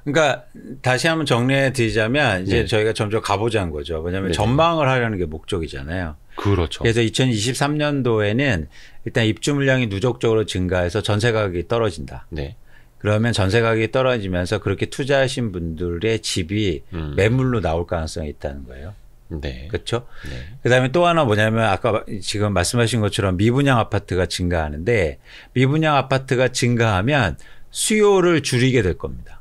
그러니까 다시 한번 정리해 드리자면 이제 네. 저희가 점점 가보자는 거죠. 왜냐하면 네네. 전망을 하려는 게 목적이잖아요. 그렇죠. 그래서 2023년도에는 일단 입주 물량이 누적적으로 증가해서 전세 가격이 떨어진다. 네. 그러면 전세 가격이 떨어지면서 그렇게 투자하신 분들의 집이 매물로 나올 가능성이 있다는 거예요. 네. 그렇죠? 네. 그다음에 또 하나 뭐냐면 아까 지금 말씀하신 것처럼 미분양 아파트가 증가하는데 미분양 아파트가 증가하면 수요를 줄이게 될 겁니다.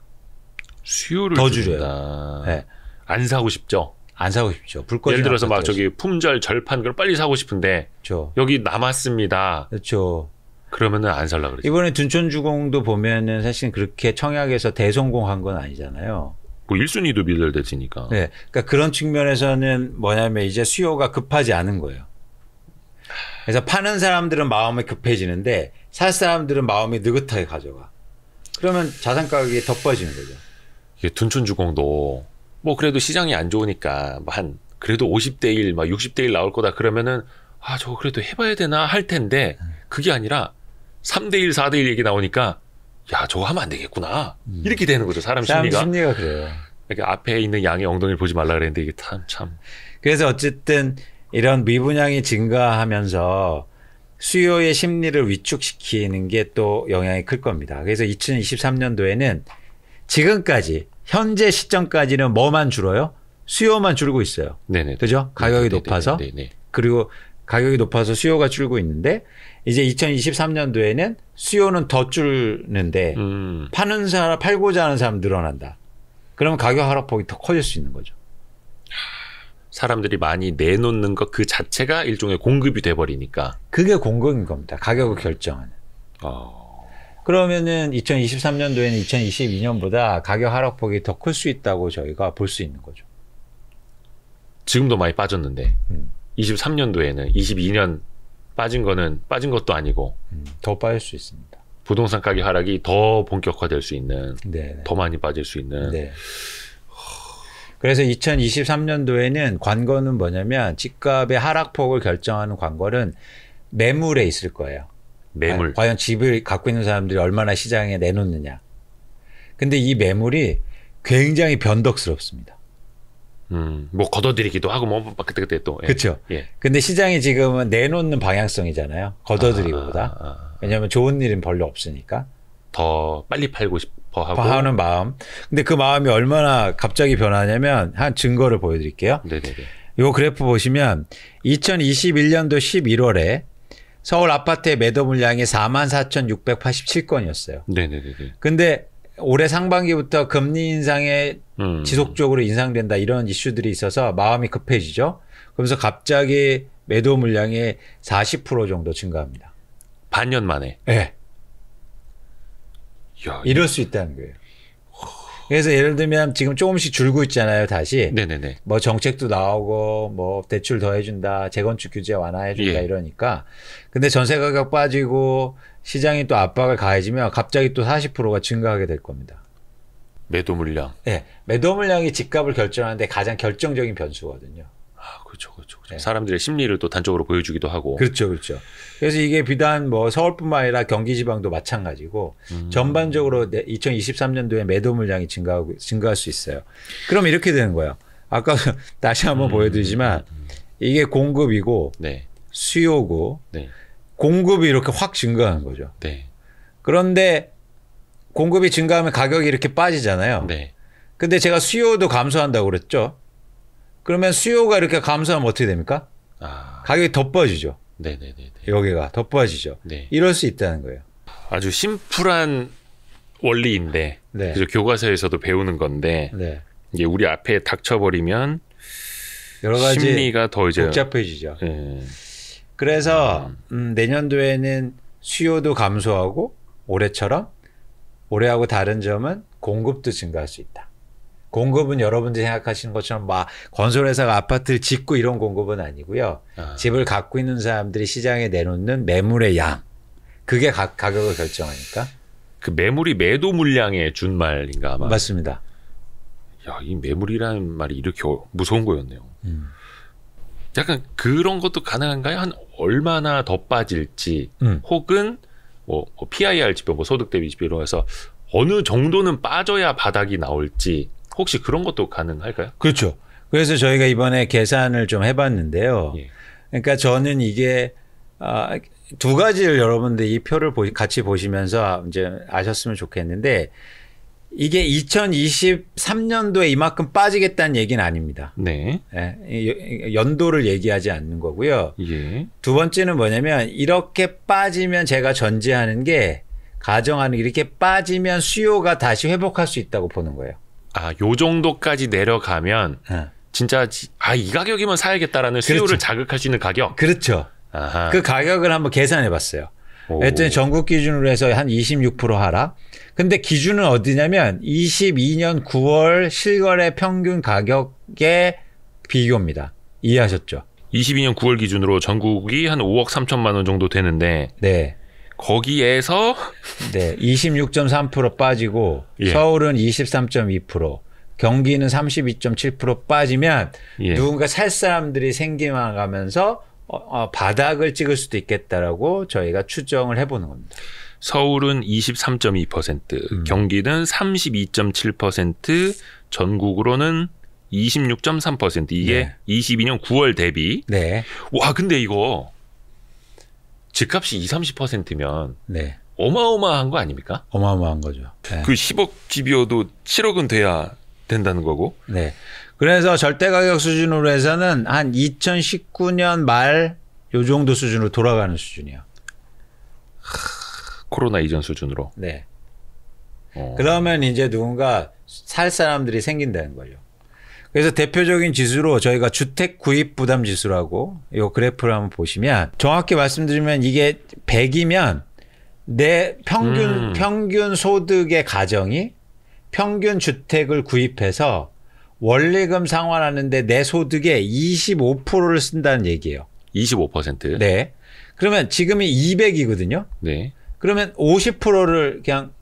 수요를 더 줄인다. 네. 안 사고 싶죠. 안 사고 싶죠. 불 꺼진 예를 들어서 막 아파트가 저기 품절 절판 그걸 빨리 사고 싶은데 있죠. 여기 남았습니다. 그렇죠. 그러면은 안 살라 그러죠. 이번에 둔촌주공도 보면은 사실 그렇게 청약에서 대성공한 건 아니잖아요. 뭐 1순위도 밀려댔으니까. 네. 그러니까 그런 측면에서는 뭐냐면 이제 수요가 급하지 않은 거예요. 그래서 파는 사람들은 마음이 급해지는데 살 사람들은 마음이 느긋하게 가져가. 그러면 자산 가격이 더 빠지는 거죠. 이게 둔촌주공도 뭐 그래도 시장이 안 좋으니까 뭐 한 그래도 50대 1, 막 60대 1 나올 거다 그러면은 저거 그래도 해봐야 되나 할 텐데 그게 아니라 3대 1, 4대 1 얘기 나오니까 야 저거 하면 안 되겠구나 이렇게 되는 거죠. 사람 심리가. 심리가 그래요. 그러니까 앞에 있는 양의 엉덩이를 보지 말라 그랬는데 이게 참. 그래서 어쨌든 이런 미분양이 증가하면서 수요의 심리를 위축시키는 게 또 영향이 클 겁니다. 그래서 2023년도에는 지금까지 현재 시점까지는 뭐만 줄어요? 수요만 줄고 있어요. 네네. 그죠? 가격이 높아서. 네네. 그리고 가격이 높아서 수요가 줄고 있는데 이제 2023년도에는 수요는 더 줄는데 파는 사람, 팔고자 하는 사람 늘어난다. 그러면 가격 하락폭이 더 커질 수 있는 거죠. 사람들이 많이 내놓는 것 그 자체가 일종의 공급이 돼버리니까. 그게 공급인 겁니다. 가격을 결정하는. 그러면은 2023년도에는 2022년보다 가격 하락폭이 더 클 수 있다고 저희가 볼 수 있는 거죠. 지금도 많이 빠졌는데 23년도에는 22년 빠진 것도 아니고 더 빠질 수 있습니다. 부동산 가격 하락이 더 본격화될 수 있는, 네네. 더 많이 빠질 수 있는. 네. 그래서 2023년도에는 관건은 뭐냐면 집값의 하락폭을 결정하는 관건은 매물에 있을 거예요. 매물. 과연 집을 갖고 있는 사람들이 얼마나 시장에 내놓느냐. 근데 이 매물이 굉장히 변덕스럽습니다. 뭐 걷어들이기도 하고 뭐 그때 또. 그렇죠. 예. 근데 시장이 지금은 내놓는 방향성이잖아요. 걷어들이기보다. 왜냐하면 좋은 일은 별로 없으니까. 더 빨리 팔고 싶어 하고. 하는 마음. 근데 그 마음이 얼마나 갑자기 변하냐면 한 증거를 보여드릴게요. 네네네. 요 그래프 보시면 2021년도 11월에 서울 아파트의 매도 물량이 44,687건이었어요. 네네네. 근데 올해 상반기부터 금리 인상에 지속적으로 인상된다 이런 이슈들이 있어서 마음이 급해지죠. 그러면서 갑자기 매도 물량이 40% 정도 증가합니다. 반년 만에. 네. 이야, 이럴 수 있다는 거예요. 그래서 예를 들면 지금 조금씩 줄고 있잖아요, 다시. 네네네. 뭐 정책도 나오고 뭐 대출 더 해준다, 재건축 규제 완화해준다 예. 이러니까. 근데 전세 가격 빠지고 시장이 또 압박을 가해지면 갑자기 또 40%가 증가하게 될 겁니다. 매도 물량. 네, 매도 물량이 집값을 결정하는데 가장 결정적인 변수거든요. 그렇죠. 네. 사람들의 심리를 또 단적으로 보여주기도 하고. 그렇죠. 그래서 이게 비단 뭐 서울뿐만 아니라 경기 지방도 마찬가지고 전반적으로 2023년도에 매도 물량이 증가할 수 있어요. 그럼 이렇게 되는 거예요. 아까 다시 한번 보여드리지만 이게 공급이고 네. 수요고 네. 공급이 이렇게 확 증가하는 거죠. 네. 그런데 공급이 증가하면 가격이 이렇게 빠지잖아요. 네. 근데 제가 수요도 감소한다고 그랬죠. 그러면 수요가 이렇게 감소하면 어떻게 됩니까? 가격이 더 빠지죠. 네네네. 여기가 더 빠지죠. 네. 이럴 수 있다는 거예요. 아주 심플한 원리인데 네. 그래서 교과서에서도 배우는 건데 네. 이게 우리 앞에 닥쳐버리면 여러 가지 심리가 더 이제 복잡해지죠. 예. 그래서 내년도에는 수요도 감소하고 올해처럼 올해하고 다른 점은 공급도 증가할 수 있다. 공급은 여러분들이 생각하시는 것처럼 막 건설회사가 아파트를 짓고 이런 공급은 아니고요. 집을 갖고 있는 사람들이 시장에 내놓는 매물의 양. 그게 가격을 결정하니까. 그 매물이 매도 물량에 준 말인가 아마. 맞습니다. 야, 이 매물이라는 말이 이렇게 무서운 거였네요. 약간 그런 것도 가능한가요? 한 얼마나 더 빠질지 혹은 뭐 PIR 지표, 뭐 소득 대비 지표로 해서 어느 정도는 빠져야 바닥이 나올지 혹시 그런 것도 가능할까요? 그렇죠. 그래서 저희가 이번에 계산을 좀 해봤는데요. 예. 그러니까 저는 이게 두 가지를 여러분들 이 표를 같이 보시면서 이제 아셨으면 좋겠는데 이게 2023년도에 이만큼 빠지겠다는 얘기는 아닙니다. 네. 예, 연도를 얘기하지 않는 거고요. 예. 두 번째는 뭐냐면 이렇게 빠지면 제가 전제하는 게 가정하는 이렇게 빠지면 수요가 다시 회복할 수 있다고 보는 거예요. 요 정도까지 내려가면 진짜 이 가격이면 사야겠다라는 수요를 그렇죠. 자극할 수 있는 가격. 그렇죠. 아하. 그 가격을 한번 계산해 봤어요. 그랬더니 전국 기준으로 해서 한 26% 하락. 근데 기준은 어디냐면 22년 9월 실거래 평균 가격의 비교입니다. 이해하셨죠? 22년 9월 기준으로 전국이 한 5억 3천만 원 정도 되는데 네. 거기에서 네, 26.3% 빠지고 예. 서울은 23.2%, 경기는 32.7% 빠지면 예. 누군가 살 사람들이 생겨나가면서 바닥을 찍을 수도 있겠다라고 저희가 추정을 해보는 겁니다. 서울은 23.2%, 경기는 32.7%, 전국으로는 26.3%. 이게 네. 22년 9월 대비. 네, 와, 근데 이거 집값이 30%면 네, 어마어마한 거 아닙니까? 어마어마한 거죠. 네. 그 10억 집이어도 7억은 돼야 된다는 거고. 네. 그래서 절대 가격 수준으로 해서는 한 2019년 말 요 정도 수준으로 돌아가는 수준이에요. 코로나 이전 수준으로. 네. 그러면 이제 누군가 살 사람들이 생긴다는 거죠. 그래서 대표적인 지수로 저희가 주택 구입 부담 지수라고 이 그래프를 한번 보시면 정확히 말씀드리면 이게 100이면 내 평균 소득의 가정이 평균 주택을 구입해서 원리금 상환하는데 내 소득의 25%를 쓴다는 얘기예요. 25%. 네. 그러면 지금이 200이거든요. 네. 그러면 50%를 그냥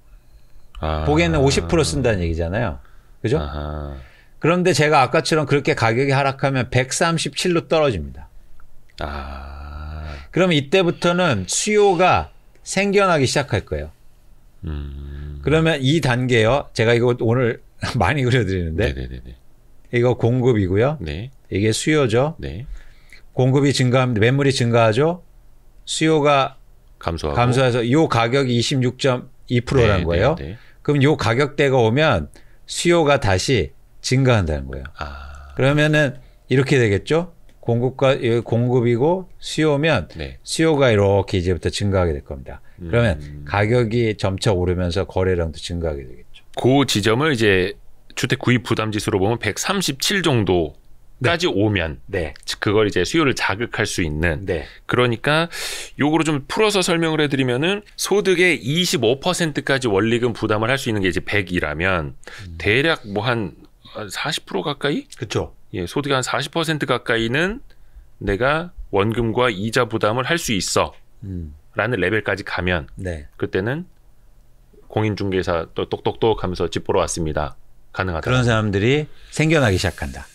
보기에는 50% 쓴다는 얘기잖아요. 그죠? 아하. 그런데 제가 아까처럼 그렇게 가격이 하락하면 137로 떨어집니다. 그러면 이때부터는 수요가 생겨나기 시작할 거예요. 그러면 이 단계요. 제가 이거 오늘 많이 그려드리는데 네네네. 이거 공급이고요. 네. 이게 수요죠. 네. 공급이 증가하면 매물이 증가하죠. 수요가 감소하고. 감소해서 이 가격이 26.2%라는 거예요. 네. 그럼 이 가격대가 오면 수요가 다시 증가한다는 거예요. 그러면은 이렇게 되겠죠. 공급이고 수요면 네. 수요가 이렇게 이제부터 증가하게 될 겁니다. 그러면 가격이 점차 오르면서 거래량도 증가하게 되겠죠. 그 지점을 이제 주택 구입 부담 지수로 보면 137 정도까지 오면 네. 그걸 이제 수요를 자극할 수 있는. 네. 그러니까 요거로 좀 풀어서 설명을 해드리면은 소득의 25%까지 원리금 부담을 할 수 있는 게 이제 100이라면 대략 뭐 한 40% 가까이? 그렇죠. 예, 소득의 한 40% 가까이는 내가 원금과 이자 부담을 할 수 있어. 라는 레벨까지 가면 네. 그때는 공인중개사 또 똑똑똑 하면서 집 보러 왔습니다. 가능하다. 그런 사람들이 생겨나기 시작한다.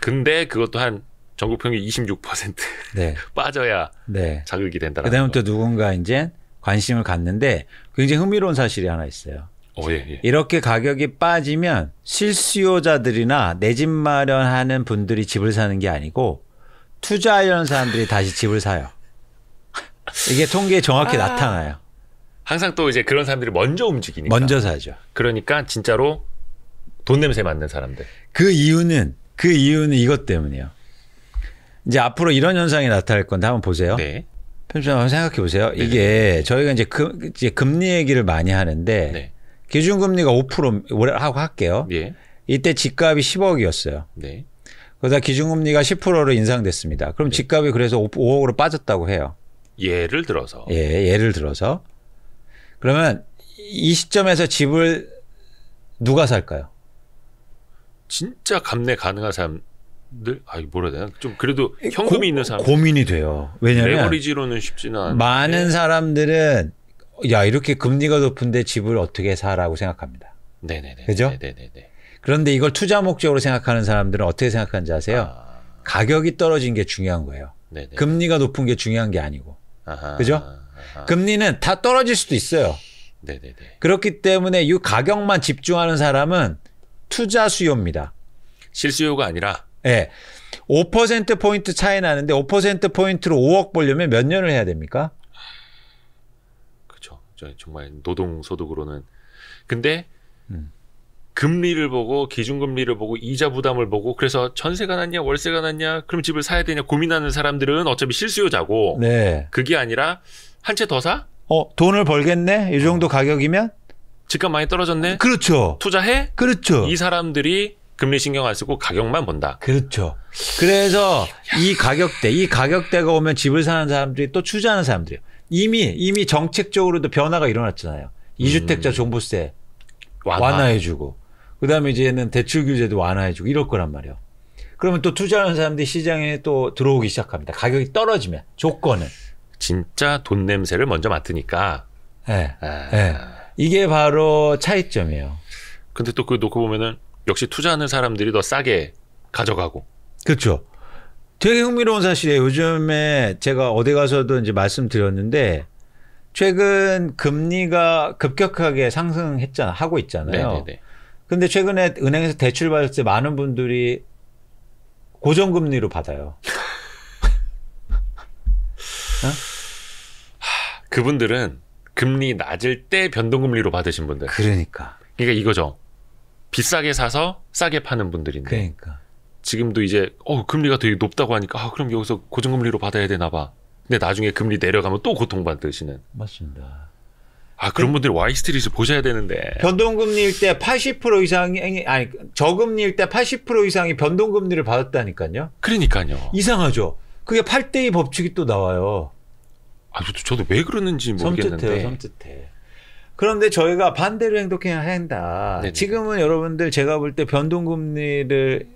근데 그것도 한 전국 평균 26% 네. 빠져야 네. 자극이 된다라는 그다음부터 거. 누군가 이제 관심을 갖는데 굉장히 흥미로운 사실이 하나 있어요. 예. 이렇게 가격이 빠지면 실수요자들이나 내 집 마련하는 분들이 집을 사는 게 아니고 투자하려는 사람들이 다시 집을 사요. 이게 통계에 정확히 나타나요. 항상 또 이제 그런 사람들이 먼저 움직이니까. 먼저 사죠. 그러니까 진짜로 돈 냄새 맡는 사람들. 그 이유는 이것 때문이에요. 이제 앞으로 이런 현상이 나타날 건데 한번 보세요. 네. 편집장 한번 생각해 보세요. 이게 저희가 이제 금리 얘기를 많이 하는데 네. 기준금리가 5%하고 할게요. 예. 이때 집값이 10억이었어요. 네. 그러다 기준금리가 10%로 인상됐습니다. 그럼 집값이 그래서 5억으로 빠졌다고 해요. 예를 들어서. 예, 예를 들어서. 그러면 이 시점에서 집을 누가 살까요? 진짜 감내 가능한 사람들, 뭐라 해야 되나? 좀 그래도 현금이 있는 사람. 고민이 돼요. 왜냐면 레버리지로는 쉽지는 않은데. 많은 사람들은 야, 이렇게 금리가 높은데 집을 어떻게 사라고 생각합니다. 네네네. 그죠? 네네네. 그런데 이걸 투자 목적으로 생각하는 사람들은 어떻게 생각하는지 아세요? 가격이 떨어진 게 중요한 거예요. 네네. 금리가 높은 게 중요한 게 아니고. 아하. 그죠? 아하. 금리는 다 떨어질 수도 있어요. 네네네. 그렇기 때문에 이 가격만 집중하는 사람은 투자 수요입니다. 실수요가 아니라. 예. 5%포인트 차이 나는데 5%포인트로 5억 벌려면 몇 년을 해야 됩니까? 그렇죠. 정말 노동소득으로는. 근데 금리를 보고 기준금리를 보고 이자 부담을 보고 그래서 전세가 낫냐 월세가 낫냐 그럼 집을 사야 되냐 고민하는 사람들은 어차피 실수요자고 네. 그게 아니라 한 채 더 사? 돈을 벌겠네? 이 정도 가격이면? 집값 많이 떨어졌네? 그렇죠. 투자해? 그렇죠. 이 사람들이 금리 신경 안 쓰고 가격만 본다. 그렇죠. 그래서 이 가격대가 오면 집을 사는 사람들이 또 투자하는 사람들이에요. 이미 정책적으로도 변화가 일어났잖아요. 2주택자 종부세 완화해주고, 그 다음에 이제는 대출 규제도 완화해주고 이럴 거란 말이에요. 그러면 또 투자하는 사람들이 시장에 또 들어오기 시작합니다. 가격이 떨어지면 조건은. 진짜 돈 냄새를 먼저 맡으니까. 네. 네. 이게 바로 차이점이에요. 근데 또 그거 놓고 보면은 역시 투자하는 사람들이 더 싸게 가져가고. 그렇죠. 되게 흥미로운 사실이에요. 요즘에 제가 어디 가서도 이제 말씀드렸는데 최근 금리가 급격하게 하고 있잖아요. 네네네. 근데 최근에 은행에서 대출 받을 때 많은 분들이 고정금리로 받아요. 그분들은 금리 낮을 때 변동금리로 받으신 분들. 그러니까 이거죠. 비싸게 사서 싸게 파는 분들인데. 그러니까. 지금도 이제 금리가 되게 높다고 하니까 그럼 여기서 고정금리로 받아야 되나 봐. 근데 나중에 금리 내려가면 또 고통받으시는. 맞습니다. 그런 분들이 와이스트릿을 보셔야 되는데. 변동금리일 때 80% 이상이 저금리일 때 80% 이상이 변동금리를 받았다니까요. 그러니까요. 이상하죠. 그게 8대2 법칙이 또 나와요. 저도 왜 그러는지 모르겠는데. 섬찟해. 그런데 저희가 반대로 행동해야 한다. 네네. 지금은 여러분들 제가 볼 때 변동금리를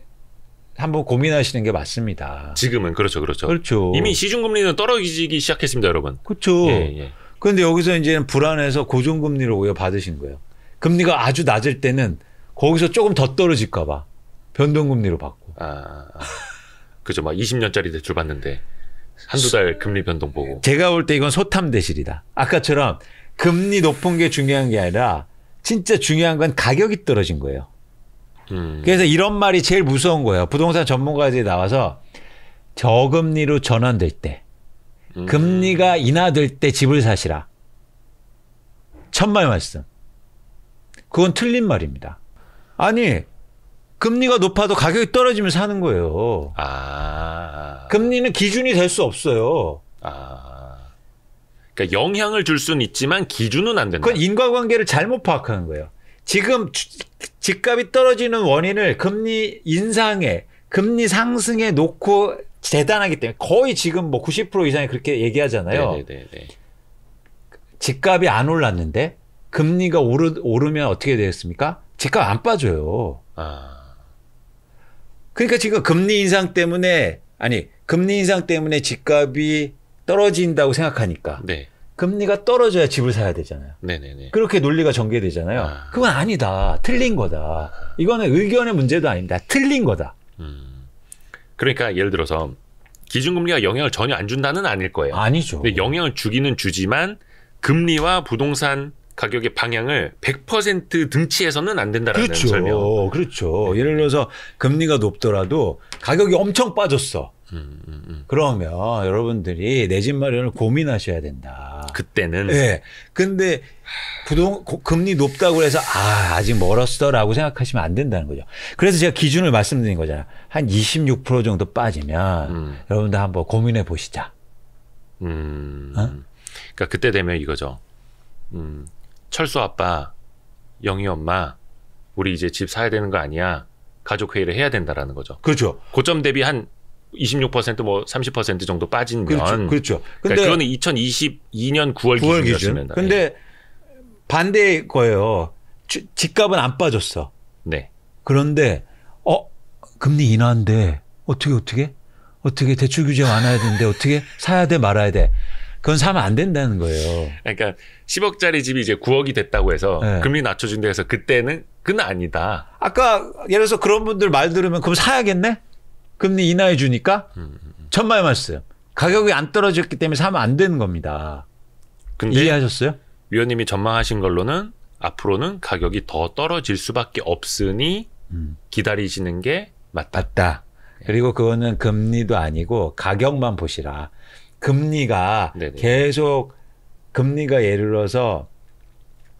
한번 고민하시는 게 맞습니다. 지금은 그렇죠. 그렇죠. 이미 시중금리는 떨어지기 시작했습니다, 여러분. 그렇죠. 예. 그런데 여기서 이제는 불안해서 고정금리로 오히려 받으신 거예요. 금리가 아주 낮을 때는 거기서 조금 더 떨어질까 봐 변동금리로 받고. 그죠. 막 20년짜리 대출 받는데 한두 달 금리 변동 보고. 제가 볼 때 이건 소탐대실이다. 아까처럼 금리 높은 게 중요한 게 아니라 진짜 중요한 건 가격이 떨어진 거예요. 그래서 이런 말이 제일 무서운 거예요. 부동산 전문가들이 나와서 저금리로 전환될 때, 금리가 인하될 때 집을 사시라. 천만 말씀. 그건 틀린 말입니다. 아니, 금리가 높아도 가격이 떨어지면 사는 거예요. 금리는 기준이 될 수 없어요. 그러니까 영향을 줄 수는 있지만 기준은 안 된다. 그건 인과관계를 잘못 파악하는 거예요. 지금 집값이 떨어지는 원인을 금리 인상에, 금리 상승에 놓고 재단하기 때문에 거의 지금 뭐 90% 이상이 그렇게 얘기하잖아요. 네네네. 집값이 안 올랐는데 금리가 오르면 어떻게 되겠습니까? 집값 안 빠져요. 그러니까 지금 금리 인상 때문에 집값이 떨어진다고 생각하니까 네. 금리가 떨어져야 집을 사야 되잖아요. 네네네. 그렇게 논리가 전개되잖아요. 그건 아니다. 틀린 거다. 이거는 의견의 문제도 아닙니다. 틀린 거다. 그러니까 예를 들어서 기준금리가 영향을 전혀 안 준다는 아닐 거예요. 아니죠. 근데 영향을 주기는 주지만 금리와 부동산 가격의 방향을 100% 등치해서는 안 된다라는 그렇죠. 설명. 그렇죠. 예를 들어서 금리가 높더라도 가격이 엄청 빠졌어. 그러면 여러분들이 내 집 마련을 고민하셔야 된다. 그때는 네. 근데 금리 높다고 해서 아직 멀었어라고 생각하시면 안 된다는 거죠. 그래서 제가 기준을 말씀드린 거잖아요. 한 26% 정도 빠지면 여러분들 한번 고민해 보시자. 그러니까 그때 되면 이거죠. 철수 아빠, 영희 엄마, 우리 이제 집 사야 되는 거 아니야? 가족 회의를 해야 된다라는 거죠. 그렇죠. 고점 대비 한 26%뭐 30% 정도 빠지면 그렇죠. 근데 그러니까 그거는 2022년 9월 기준이었습니다. 근데 예. 반대 거예요. 집값은 안 빠졌어. 네. 그런데 금리 인하인데 어떻게 대출 규제 완화해야 되는데 어떻게 사야 돼 말아야 돼. 그건 사면 안 된다는 거예요. 그러니까 10억짜리 집이 이제 9억이 됐다고 해서 네. 금리 낮춰준다 해서 그때는 그건 아니다. 아까 예를 들어서 그런 분들 말 들으면 그럼 사야겠네? 금리 인하해 주니까? 천만의 말씀. 가격이 안 떨어졌기 때문에 사면 안 되는 겁니다. 근데 이해하셨어요? 위원님이 전망하신 걸로는 앞으로는 가격이 더 떨어질 수밖에 없으니 기다리시는 게 맞다. 맞다. 그리고 그거는 금리도 아니고 가격만 보시라. 금리가 네네. 계속 금리가 예를 들어서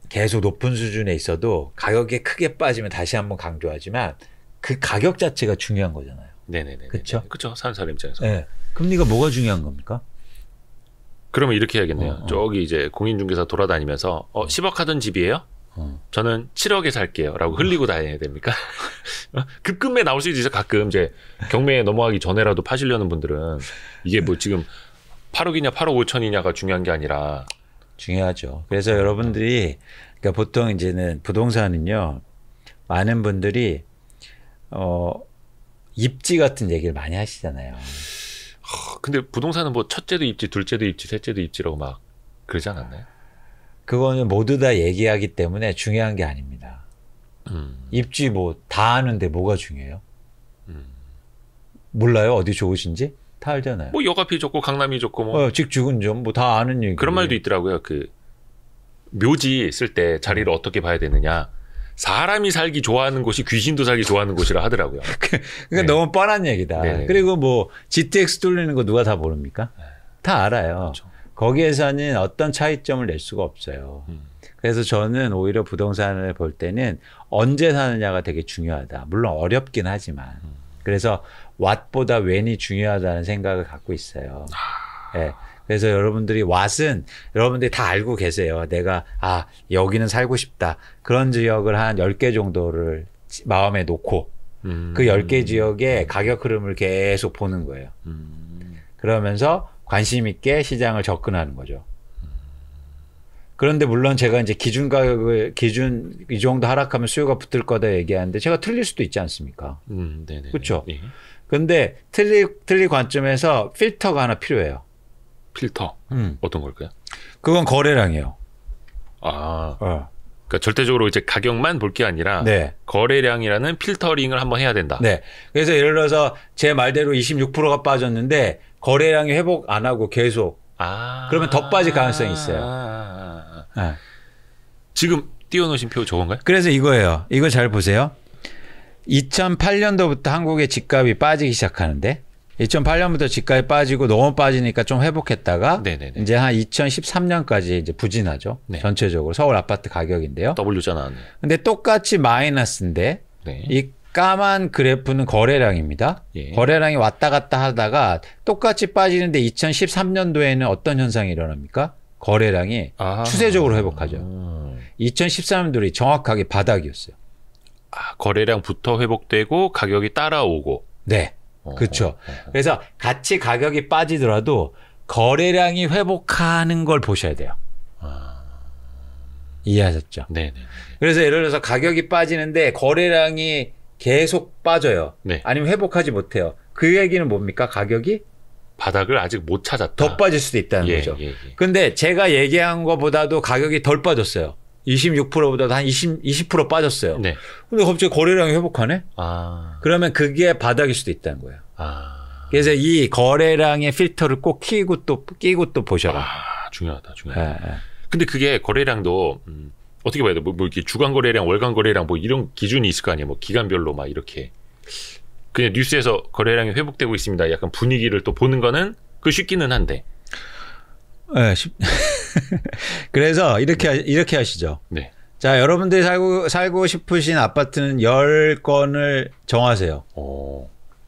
계속 높은 수준에 있어도 가격이 크게 빠지면 다시 한번 강조하지만 그 가격 자체가 중요한 거잖아요. 네네네. 그쵸? 그렇죠. 사는 사람 입장에서. 네. 금리가 뭐가 중요한 겁니까? 그러면 이렇게 해야겠네요. 저기 이제 공인중개사 돌아다니면서 10억 하던 집이에요? 저는 7억에 살게요. 라고 흘리고 다녀야 됩니까? 급금에 나올 수 있죠. 가끔 이제 경매에 넘어가기 전에라도 파시려는 분들은 이게 뭐 지금 8억이냐 8억 5천이냐가 중요한 게 아니라 중요하죠. 그래서 여러분들이 그러니까 보통 이제는 부동산은요 많은 분들이 입지 같은 얘기를 많이 하시잖아요. 근데 부동산은 뭐 첫째도 입지, 둘째도 입지, 셋째도 입지라고 막 그러지 않았나요? 그거는 모두 다 얘기하기 때문에 중요한 게 아닙니다. 입지 뭐 다 아는데 뭐가 중요해요? 몰라요? 어디 좋으신지? 다 알잖아요. 뭐 역 앞이 좋고 강남이 좋고 뭐 직주근 좀 뭐 다 아는 얘기. 그런 말도 있더라고요. 그 묘지 쓸 때 자리를 어떻게 봐야 되느냐. 사람이 살기 좋아하는 곳이 귀신도 살기 좋아하는 곳이라 하더라고요. 그러니까 네. 너무 뻔한 얘기다. 네네. 그리고 뭐 GTX 뚫리는 거 누가 다 모릅니까? 다 알아요. 그렇죠. 거기에서는 어떤 차이점을 낼 수가 없어요. 그래서 저는 오히려 부동산을 볼 때는 언제 사느냐가 되게 중요하다. 물론 어렵긴 하지만. 그래서 what보다 when이 중요하다는 생각을 갖고 있어요. 네. 그래서 여러분들이 what은 여러분들이 다 알고 계세요. 내가 여기는 살고 싶다. 그런 지역을 한 10개 정도를 마음에 놓고 그 10개 지역의 가격 흐름을 계속 보는 거예요. 그러면서 관심 있게 시장을 접근하는 거죠. 그런데 물론 제가 이제 기준 이 정도 하락하면 수요가 붙을 거다 얘기하는데 제가 틀릴 수도 있지 않습니까? 네네. 그렇죠. 예. 근데 틀릴 관점에서 필터가 하나 필요해요. 필터. 어떤 걸까요? 그건 거래량이에요. 그러니까 절대적으로 이제 가격만 볼 게 아니라 네. 거래량이라는 필터링을 한번 해야 된다. 네. 그래서 예를 들어서 제 말대로 26%가 빠졌는데 거래량이 회복 안 하고 계속 그러면 더 빠질 가능성이 있어요. 네. 지금 띄워놓으신 표 저건가요? 그래서 이거예요. 이거 잘 보세요. 2008년도부터 한국의 집값이 빠지기 시작하는데 2008년부터 집값이 빠지고 너무 빠지니까 좀 회복했다가 네네네. 이제 한 2013년까지 이제 부진하죠. 네. 전체적으로 서울 아파트 가격인데요. W자 나왔네요. 근데 똑같이 마이너스인데 네. 이 까만 그래프는 거래량입니다. 예. 거래량이 왔다 갔다 하다가 똑같이 빠지는데 2013년도에는 어떤 현상이 일어납니까? 거래량이 추세적으로 회복하죠. 2013년도에 정확하게 바닥이었어요. 거래량부터 회복되고 가격이 따라오고. 네. 그렇죠. 그래서 같이 가격이 빠지더라도 거래량이 회복하는 걸 보셔야 돼요. 이해하셨죠? 네네. 그래서 예를 들어서 가격이 빠지는데 거래량이 계속 빠져요. 네. 아니면 회복하지 못해요. 그 얘기는 뭡니까? 가격이 바닥을 아직 못 찾았다. 더 빠질 수도 있다는 거죠. 근데 제가 얘기한 것보다도 가격이 덜 빠졌어요. 26%보다도 한 20% 빠졌어요. 네. 근데 갑자기 거래량이 회복하네? 그러면 그게 바닥일 수도 있다는 거예요. 그래서 이 거래량의 필터를 꼭 끼고 또 보셔라. 중요하다. 근데 그게 거래량도 어떻게 봐야 돼? 뭐 이렇게 주간 거래량, 월간 거래량 뭐 이런 기준이 있을 거 아니에요? 뭐 기간별로 막 이렇게. 그냥 뉴스에서 거래량이 회복되고 있습니다. 약간 분위기를 또 보는 거는 그 쉽기는 한데. 네, 그래서 이렇게 하시죠. 네. 자, 여러분들이 살고 싶으신 아파트는 10건을 정하세요.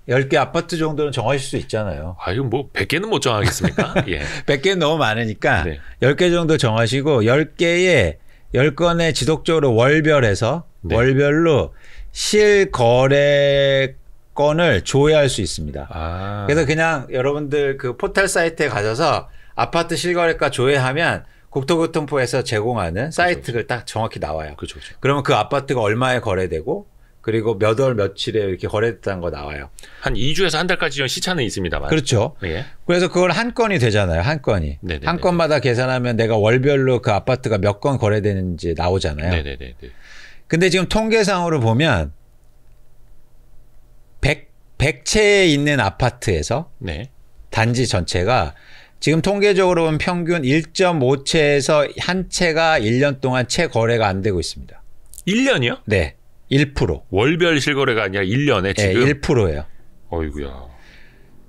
10개 아파트 정도는 정하실 수 있잖아요. 아, 이거 뭐 100개는 못 정하겠습니까? 예. 100개는 너무 많으니까 네. 10개 정도 정하시고 10건에 지속적으로 월별해서 네. 월별로 실거래건을 조회할 수 있습니다. 아. 그래서 그냥 여러분들 그 포털 사이트에 가셔서 아파트 실거래가 조회하면 국토교통부에서 제공하는 사이트를 딱 정확히 나와요. 그렇죠. 그러면 그 아파트가 얼마에 거래되고 그리고 몇 월 며칠에 이렇게 거래됐다는 거 나와요. 한 2주에서 한 달까지 시차는 있습니다만. 그렇죠. 예. 그래서 그걸 한 건이 되잖아요. 한 건이. 네네네. 한 건마다 계산하면 내가 월별로 그 아파트가 몇 건 거래되는지 나오잖아요. 네네네. 근데 지금 통계상으로 보면 100채에 있는 아파트에서 네. 단지 전체가 지금 통계적으로 보면 평균 1.5채에서 한 채가 1년 동안 채 거래가 안 되고 있습니다. 1년이요? 네. 1%. 월별 실거래가 아니라 1년에 지금. 네, 1%예요. 어이구야.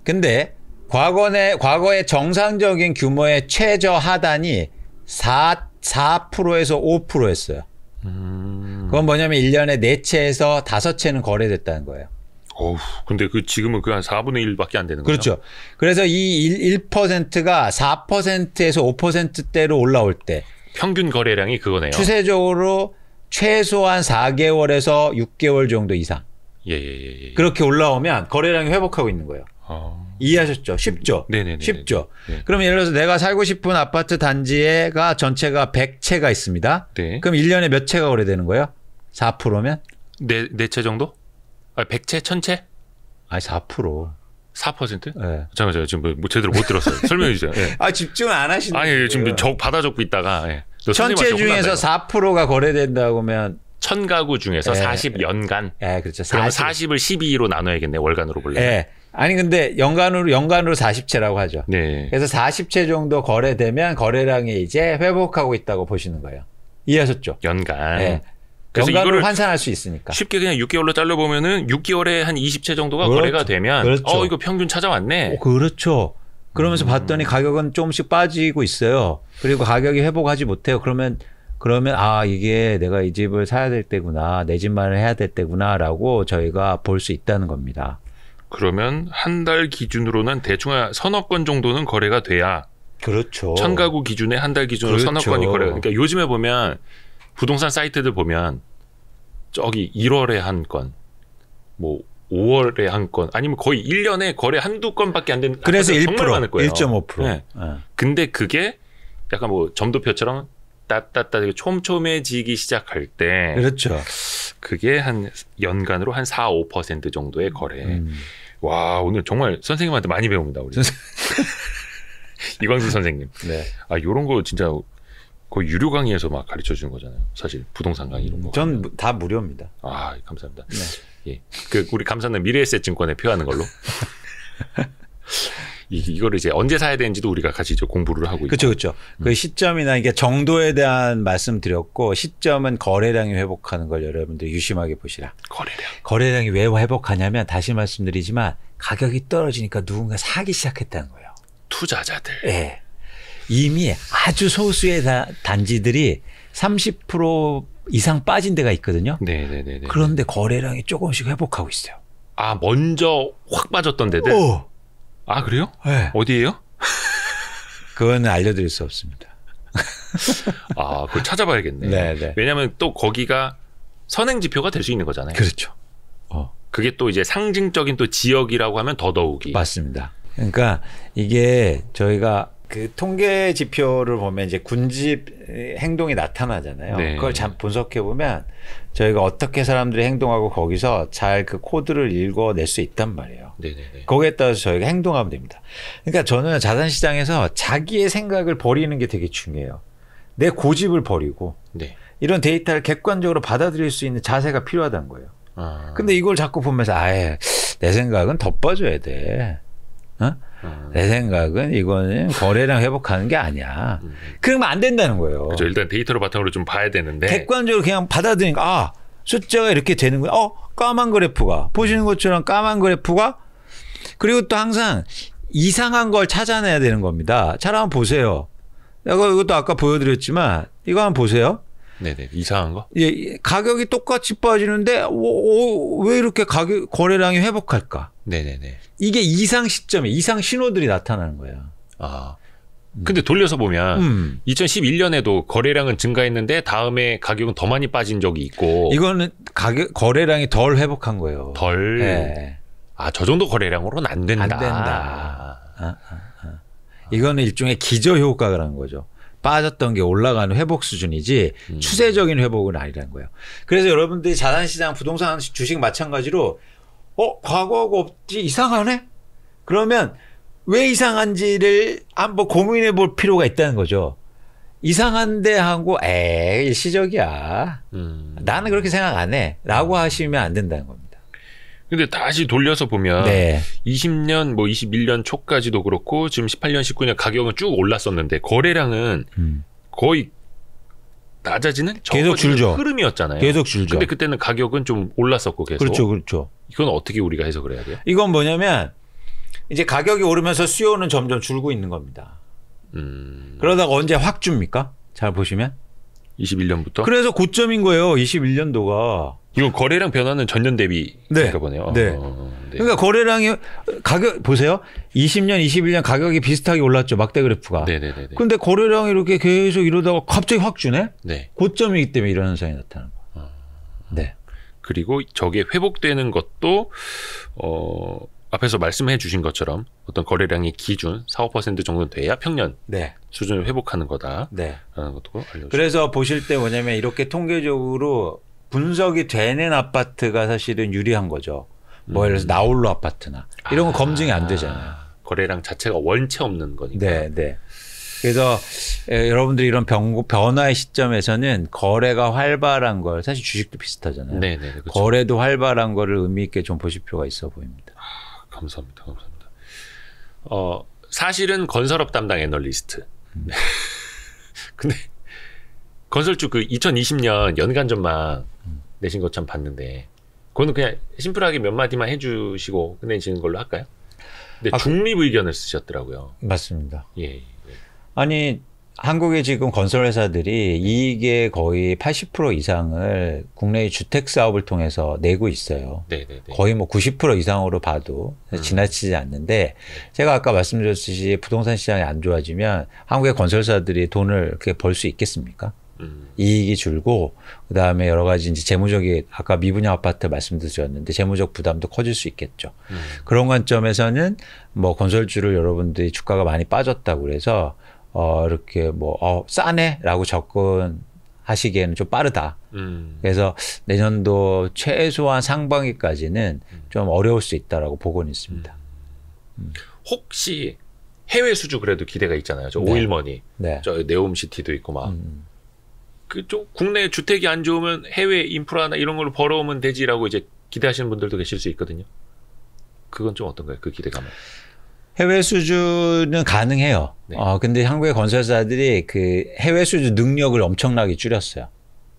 근데 과거의 정상적인 규모의 최저 하단이 4%에서 5%였어요. 그건 뭐냐면 1년에 4채에서 5채는 거래됐다는 거예요. 어우, 근데 지금은 그 한 4분의 1밖에 안 되는 거죠. 그렇죠. 그래서 이 1%가 4%에서 5%대로 올라올 때 평균 거래량이 그거네요. 추세적으로 최소한 4개월에서 6개월 정도 이상. 예. 그렇게 올라오면 거래량이 회복하고 있는 거예요. 이해하셨죠? 쉽죠? 네네네. 쉽죠? 네. 그럼 예를 들어서 내가 살고 싶은 아파트 단지가 전체가 100채가 있습니다. 네. 그럼 1년에 몇 채가 거래되는 거예요? 4%면? 네 채 정도? 아, 100채, 1000채? 아니 4%. 4%? 네. 잠깐만, 제가 지금 뭐 제대로 못 들었어요. 설명해 주세요. 예. 아 집중을 안 하시는 아니, 거예요. 지금 받아 적고 있다가. 예. 1000채 중에서 4%가 거래된다고 하면 1000가구 중에서 40연간. 예, 그렇죠. 그러면 40을 12로 나눠야겠네. 월간으로 보려면. 예. 아니 근데 연간으로 40채라고 하죠. 네. 그래서 40채 정도 거래되면 거래량이 이제 회복하고 있다고 보시는 거예요. 이해하셨죠? 연간. 예. 그래서 연간으로 이거를 환산할 수 있으니까. 쉽게 그냥 6개월로 잘라 보면은 6개월에 한 20채 정도가 그렇죠. 거래가 되면 그렇죠. 이거 평균 찾아왔네. 그렇죠. 그러면서 봤더니 가격은 조금씩 빠지고 있어요. 그리고 가격이 회복하지 못해요. 그러면 이게 내가 이 집을 사야 될 때구나. 내 집만을 해야 될 때구나라고 저희가 볼 수 있다는 겁니다. 그러면 한 달 기준으로는 대충 한 서너 건 정도는 거래가 돼야 그렇죠. 1000가구 기준에 한 달 기준으로 그렇죠. 서너 건이 거래가. 그러니까 요즘에 보면 부동산 사이트들 보면 저기 1월에 한 건, 뭐 5월에 한 건, 아니면 거의 1년에 거래 한두 건밖에 안 되는. 그래서 1%, 정말 많을 거예요. 1.5%. 네. 근데 그게 약간 뭐 점도표처럼 따따따 촘촘해지기 시작할 때, 그렇죠. 그게 한 연간으로 한 4, 5% 정도의 거래. 와, 오늘 정말 선생님한테 많이 배웁니다, 우리. 이광수 선생님. 네. 아, 요런 거 진짜 거의 유료 강의에서 막 가르쳐 주는 거잖아요. 사실 부동산 강의 이런 거. 전 다 무료입니다. 아, 감사합니다. 네. 예. 우리 감사는 미래에셋증권에 표하는 걸로. 이거를 이제 언제 사야 되는지도 우리가 같이 이제 공부를 하고 있고. 그렇죠. 그 시점이나 이게 정도에 대한 말씀드렸고, 시점은 거래량이 회복하는 걸 여러분들 유심하게 보시라. 거래량이 왜 회복하냐면 다시 말씀드리지만 가격이 떨어지니까 누군가 사기 시작했다는 거예요. 투자자들. 네. 이미 아주 소수의 단지들이 30% 이상 빠진 데가 있거든요. 네네네. 그런데 거래량이 조금씩 회복하고 있어요. 아, 먼저 확 빠졌던 데들? 아, 그래요? 네. 어디예요? 그건 알려드릴 수 없습니다. 아, 그걸 찾아봐야겠네. 네네. 왜냐하면 또 거기가 선행지표가 될 수 있는 거잖아요. 그렇죠. 그게 또 이제 상징적인 또 지역이라고 하면 더더욱이. 맞습니다. 그러니까 이게 저희가 그 통계 지표를 보면 이제 군집 행동이 나타나잖아요. 네. 그걸 잘 분석해 보면 저희가 어떻게 사람들이 행동하고 거기서 잘 그 코드를 읽어낼 수 있단 말이에요. 네네네. 거기에 따라서 저희가 행동하면 됩니다. 그러니까 저는 자산시장에서 자기의 생각을 버리는 게 되게 중요해요. 내 고집을 버리고 네. 이런 데이터를 객관적으로 받아들일 수 있는 자세가 필요하다는 거예요. 근데 이걸 자꾸 보면서 내 생각은 더 빠져야 돼. 내 생각은 이거는 거래량 회복하는 게 아니야. 그러면 안 된다는 거예요. 그렇죠. 일단 데이터를 바탕으로 좀 봐야 되는데. 객관적으로 그냥 받아들이니까 숫자가 이렇게 되는 거야. 까만 그래프가. 보시는 것처럼 까만 그래프가 그리고 또 항상 이상한 걸 찾아내야 되는 겁니다. 잘 한번 보세요. 이것도 아까 보여드렸지만 이거 한번 보세요. 네네. 이상한 거? 예, 가격이 똑같이 빠지는데 왜 이렇게 거래량이 회복할까? 네네네. 이게 이상 시점에 이상 신호들이 나타나는 거예요. 아. 근데 돌려서 보면 2011년에도 거래량은 증가했는데 다음에 가격은 더 많이 빠진 적이 있고 이거는 거래량이 덜 회복한 거예요. 덜. 네. 저 정도 거래량으로는 안 된다. 안 된다. 이거는 일종의 기저 효과라는 거죠. 빠졌던 게 올라가는 회복 수준이지 추세적인 회복은 아니라는 거예요. 그래서 여러분들이 자산시장, 부동산 주식 마찬가지로 과거하고 없지 이상하네? 그러면 왜 이상한지를 한번 고민해 볼 필요가 있다는 거죠. 이상한데 하고 일시적이야. 나는 그렇게 생각 안 해. 라고 하시면 안 된다는 겁니다. 근데 다시 돌려서 보면 네. 20년 21년 초까지도 그렇고 지금 18년 19년 가격은 쭉 올랐었는데 거래량은 거의 낮아지는 계속 줄죠. 흐름이었잖아요. 계속 줄죠. 근데 그때는 가격은 좀 올랐었고 계속. 그렇죠. 이건 어떻게 우리가 해석을 해야 돼요? 이건 뭐냐면 이제 가격이 오르면서 수요는 점점 줄고 있는 겁니다. 그러다가 언제 확 줍니까? 잘 보시면 21년부터. 그래서 고점인 거예요. 21년도가. 이건 거래량 변화는 전년 대비인가 보네요. 네. 네. 그러니까 거래량이 가격 보세요. 20년, 21년 가격이 비슷하게 올랐죠. 막대 그래프가. 네네네. 근데 거래량이 이렇게 계속 이러다가 갑자기 확 주네. 네. 고점이기 때문에 이런 현상이 나타나는 거예요. 네. 그리고 저게 회복되는 것도 앞에서 말씀해 주신 것처럼 어떤 거래량이 기준 4, 5% 정도 돼야 평년 네. 수준을 회복하는 거다. 네. 라는 것도 알려주세요. 그래서 보실 때 뭐냐면 이렇게 통계적으로 분석이 되는 아파트가 사실은 유리한 거죠. 뭐 예를 들어서 나홀로 아파트나 이런 거 검증이 안 되잖아요. 거래량 자체가 원체 없는 거니까. 네. 그래서 여러분들이 이런 변화의 시점에서는 거래가 활발한 걸 사실 주식도 비슷하잖아요. 네네. 그렇죠. 거래도 활발한 거를 의미 있게 좀 보실 필요가 있어 보입니다. 감사합니다. 사실은 건설업 담당 애널리스트. 근데 건설주 그 2020년 연간 전망 내신 것 참 봤는데 그거는 그냥 심플하게 몇 마디만 해주시고 끝내시는 걸로 할까요? 근데 중립 의견을 쓰셨더라고요. 맞습니다. 예. 아니 한국의 지금 건설 회사들이 이익의 거의 80% 이상을 국내의 주택 사업을 통해서 내고 있어요. 네네네. 거의 뭐 90% 이상으로 봐도 지나치지 않는데 제가 아까 말씀드렸듯이 부동산 시장이 안 좋아지면 한국의 건설사들이 돈을 이렇게 벌 수 있겠습니까? 이익이 줄고 그다음에 여러 가지 이제 재무적인 아까 미분양 아파트 말씀드렸는데 재무적 부담도 커질 수 있겠죠. 그런 관점에서는 뭐 건설주를 여러분들이 주가가 많이 빠졌다고 그래서 이렇게 싸네라고 접근하시기에는 좀 빠르다. 그래서 내년도 최소한 상반기까지는 좀 어려울 수 있다라고 보고는 있습니다. 혹시 해외 수주 그래도 기대가 있잖아요. 저 네. 오일머니, 네. 저 네옴시티도 있고 막. 그쪽 국내 주택이 안 좋으면 해외 인프라나 이런 걸로 벌어오면 되지라고 이제 기대하시는 분들도 계실 수 있거든요. 그건 좀 어떤가요? 그 기대감은? 해외 수주는 가능해요. 네. 근데 한국의 건설사들이 그 해외 수주 능력을 엄청나게 줄였어요.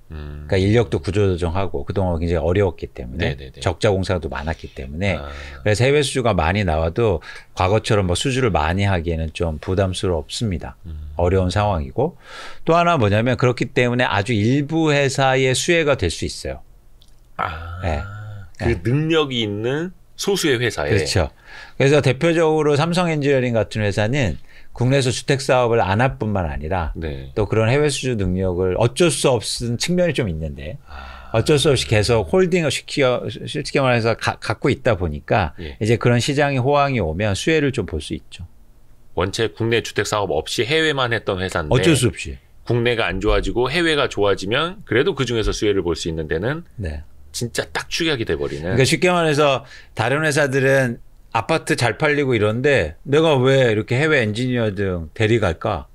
그러니까 인력도 구조조정하고 그동안 굉장히 어려웠기 때문에 네네네. 적자 공사도 많았기 때문에 그래서 해외 수주가 많이 나와도 과거처럼 뭐 수주를 많이 하기에는 좀 부담스럽습니다. 어려운 상황이고 또 하나 뭐냐면 그렇기 때문에 아주 일부 회사의 수혜가 될 수 있어요. 네. 그 능력이 있는 소수의 회사에. 그렇죠. 그래서 대표적으로 삼성 엔지니어링 같은 회사는 국내에서 주택 사업을 안 할 뿐만 아니라 네. 또 그런 해외 수주 능력을 어쩔 수 없은 측면이 좀 있는데 어쩔 수 없이 계속 홀딩을 실제 말해서 갖고 있다 보니까 예. 이제 그런 시장의 호황이 오면 수혜를 좀 볼 수 있죠. 원체 국내 주택 사업 없이 해외만 했던 회사인데 어쩔 수 없이 국내가 안 좋아지고 해외가 좋아지면 그래도 그 중에서 수혜를 볼 수 있는 데는 네. 진짜 딱 축약이 돼버리는. 그러니까 쉽게 말해서 다른 회사들은 아파트 잘 팔리고 이런데 내가 왜 이렇게 해외 엔지니어 등 대리 갈까?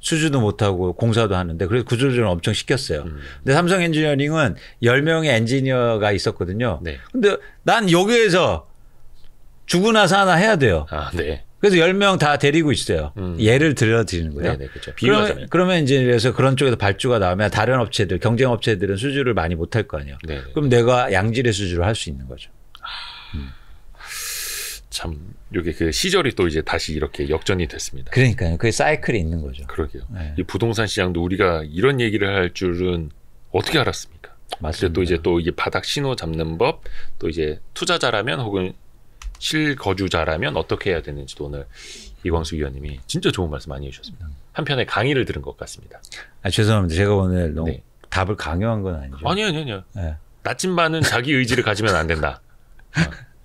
수주도 못하고 공사도 하는데 그래서 구조조정을 엄청 시켰어요. 근데 삼성 엔지니어링은 10명의 엔지니어가 있었거든요. 네. 근데 난 여기에서 죽으나 사나 해야 돼요. 네. 그래서 10명 다 데리고 있어요. 예를 들어 드리는 거예요. 네네, 그렇죠. 비유하자면. 그러면 이제 그래서 그런 쪽에서 발주가 나오면 다른 업체들, 경쟁 업체들은 수주를 많이 못할 거 아니에요. 네네. 그럼 내가 양질의 수주를 할 수 있는 거죠. 참 이게 그 시절이 또 이제 다시 이렇게 역전이 됐습니다. 그러니까요. 그게 사이클이 있는 거죠. 그러게요. 네. 이 부동산 시장도 우리가 이런 얘기를 할 줄은 어떻게 알았습니까? 맞습니다. 또 이제 또 이게 바닥 신호 잡는 법, 또 이제 투자자라면 혹은 실거주자라면 어떻게 해야 되는지도 오늘 이광수 위원님이 진짜 좋은 말씀 많이 해주셨습니다. 한편의 강의를 들은 것 같습니다. 죄송합니다. 제가 오늘 너무 네. 답을 강요한 건 아니죠. 아니요. 네. 나침반은 자기 의지를 가지면 안 된다.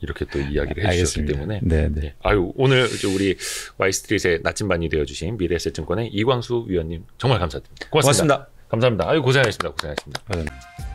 이렇게 또 이야기를 해주셨기 알겠습니다. 때문에. 네. 네. 아유, 오늘 우리 와이스트릿의 나침반이 되어주신 미래에셋증권의 이광수 위원님 정말 감사드립니다. 고맙습니다. 감사합니다. 아유, 고생하셨습니다. 감사합니다.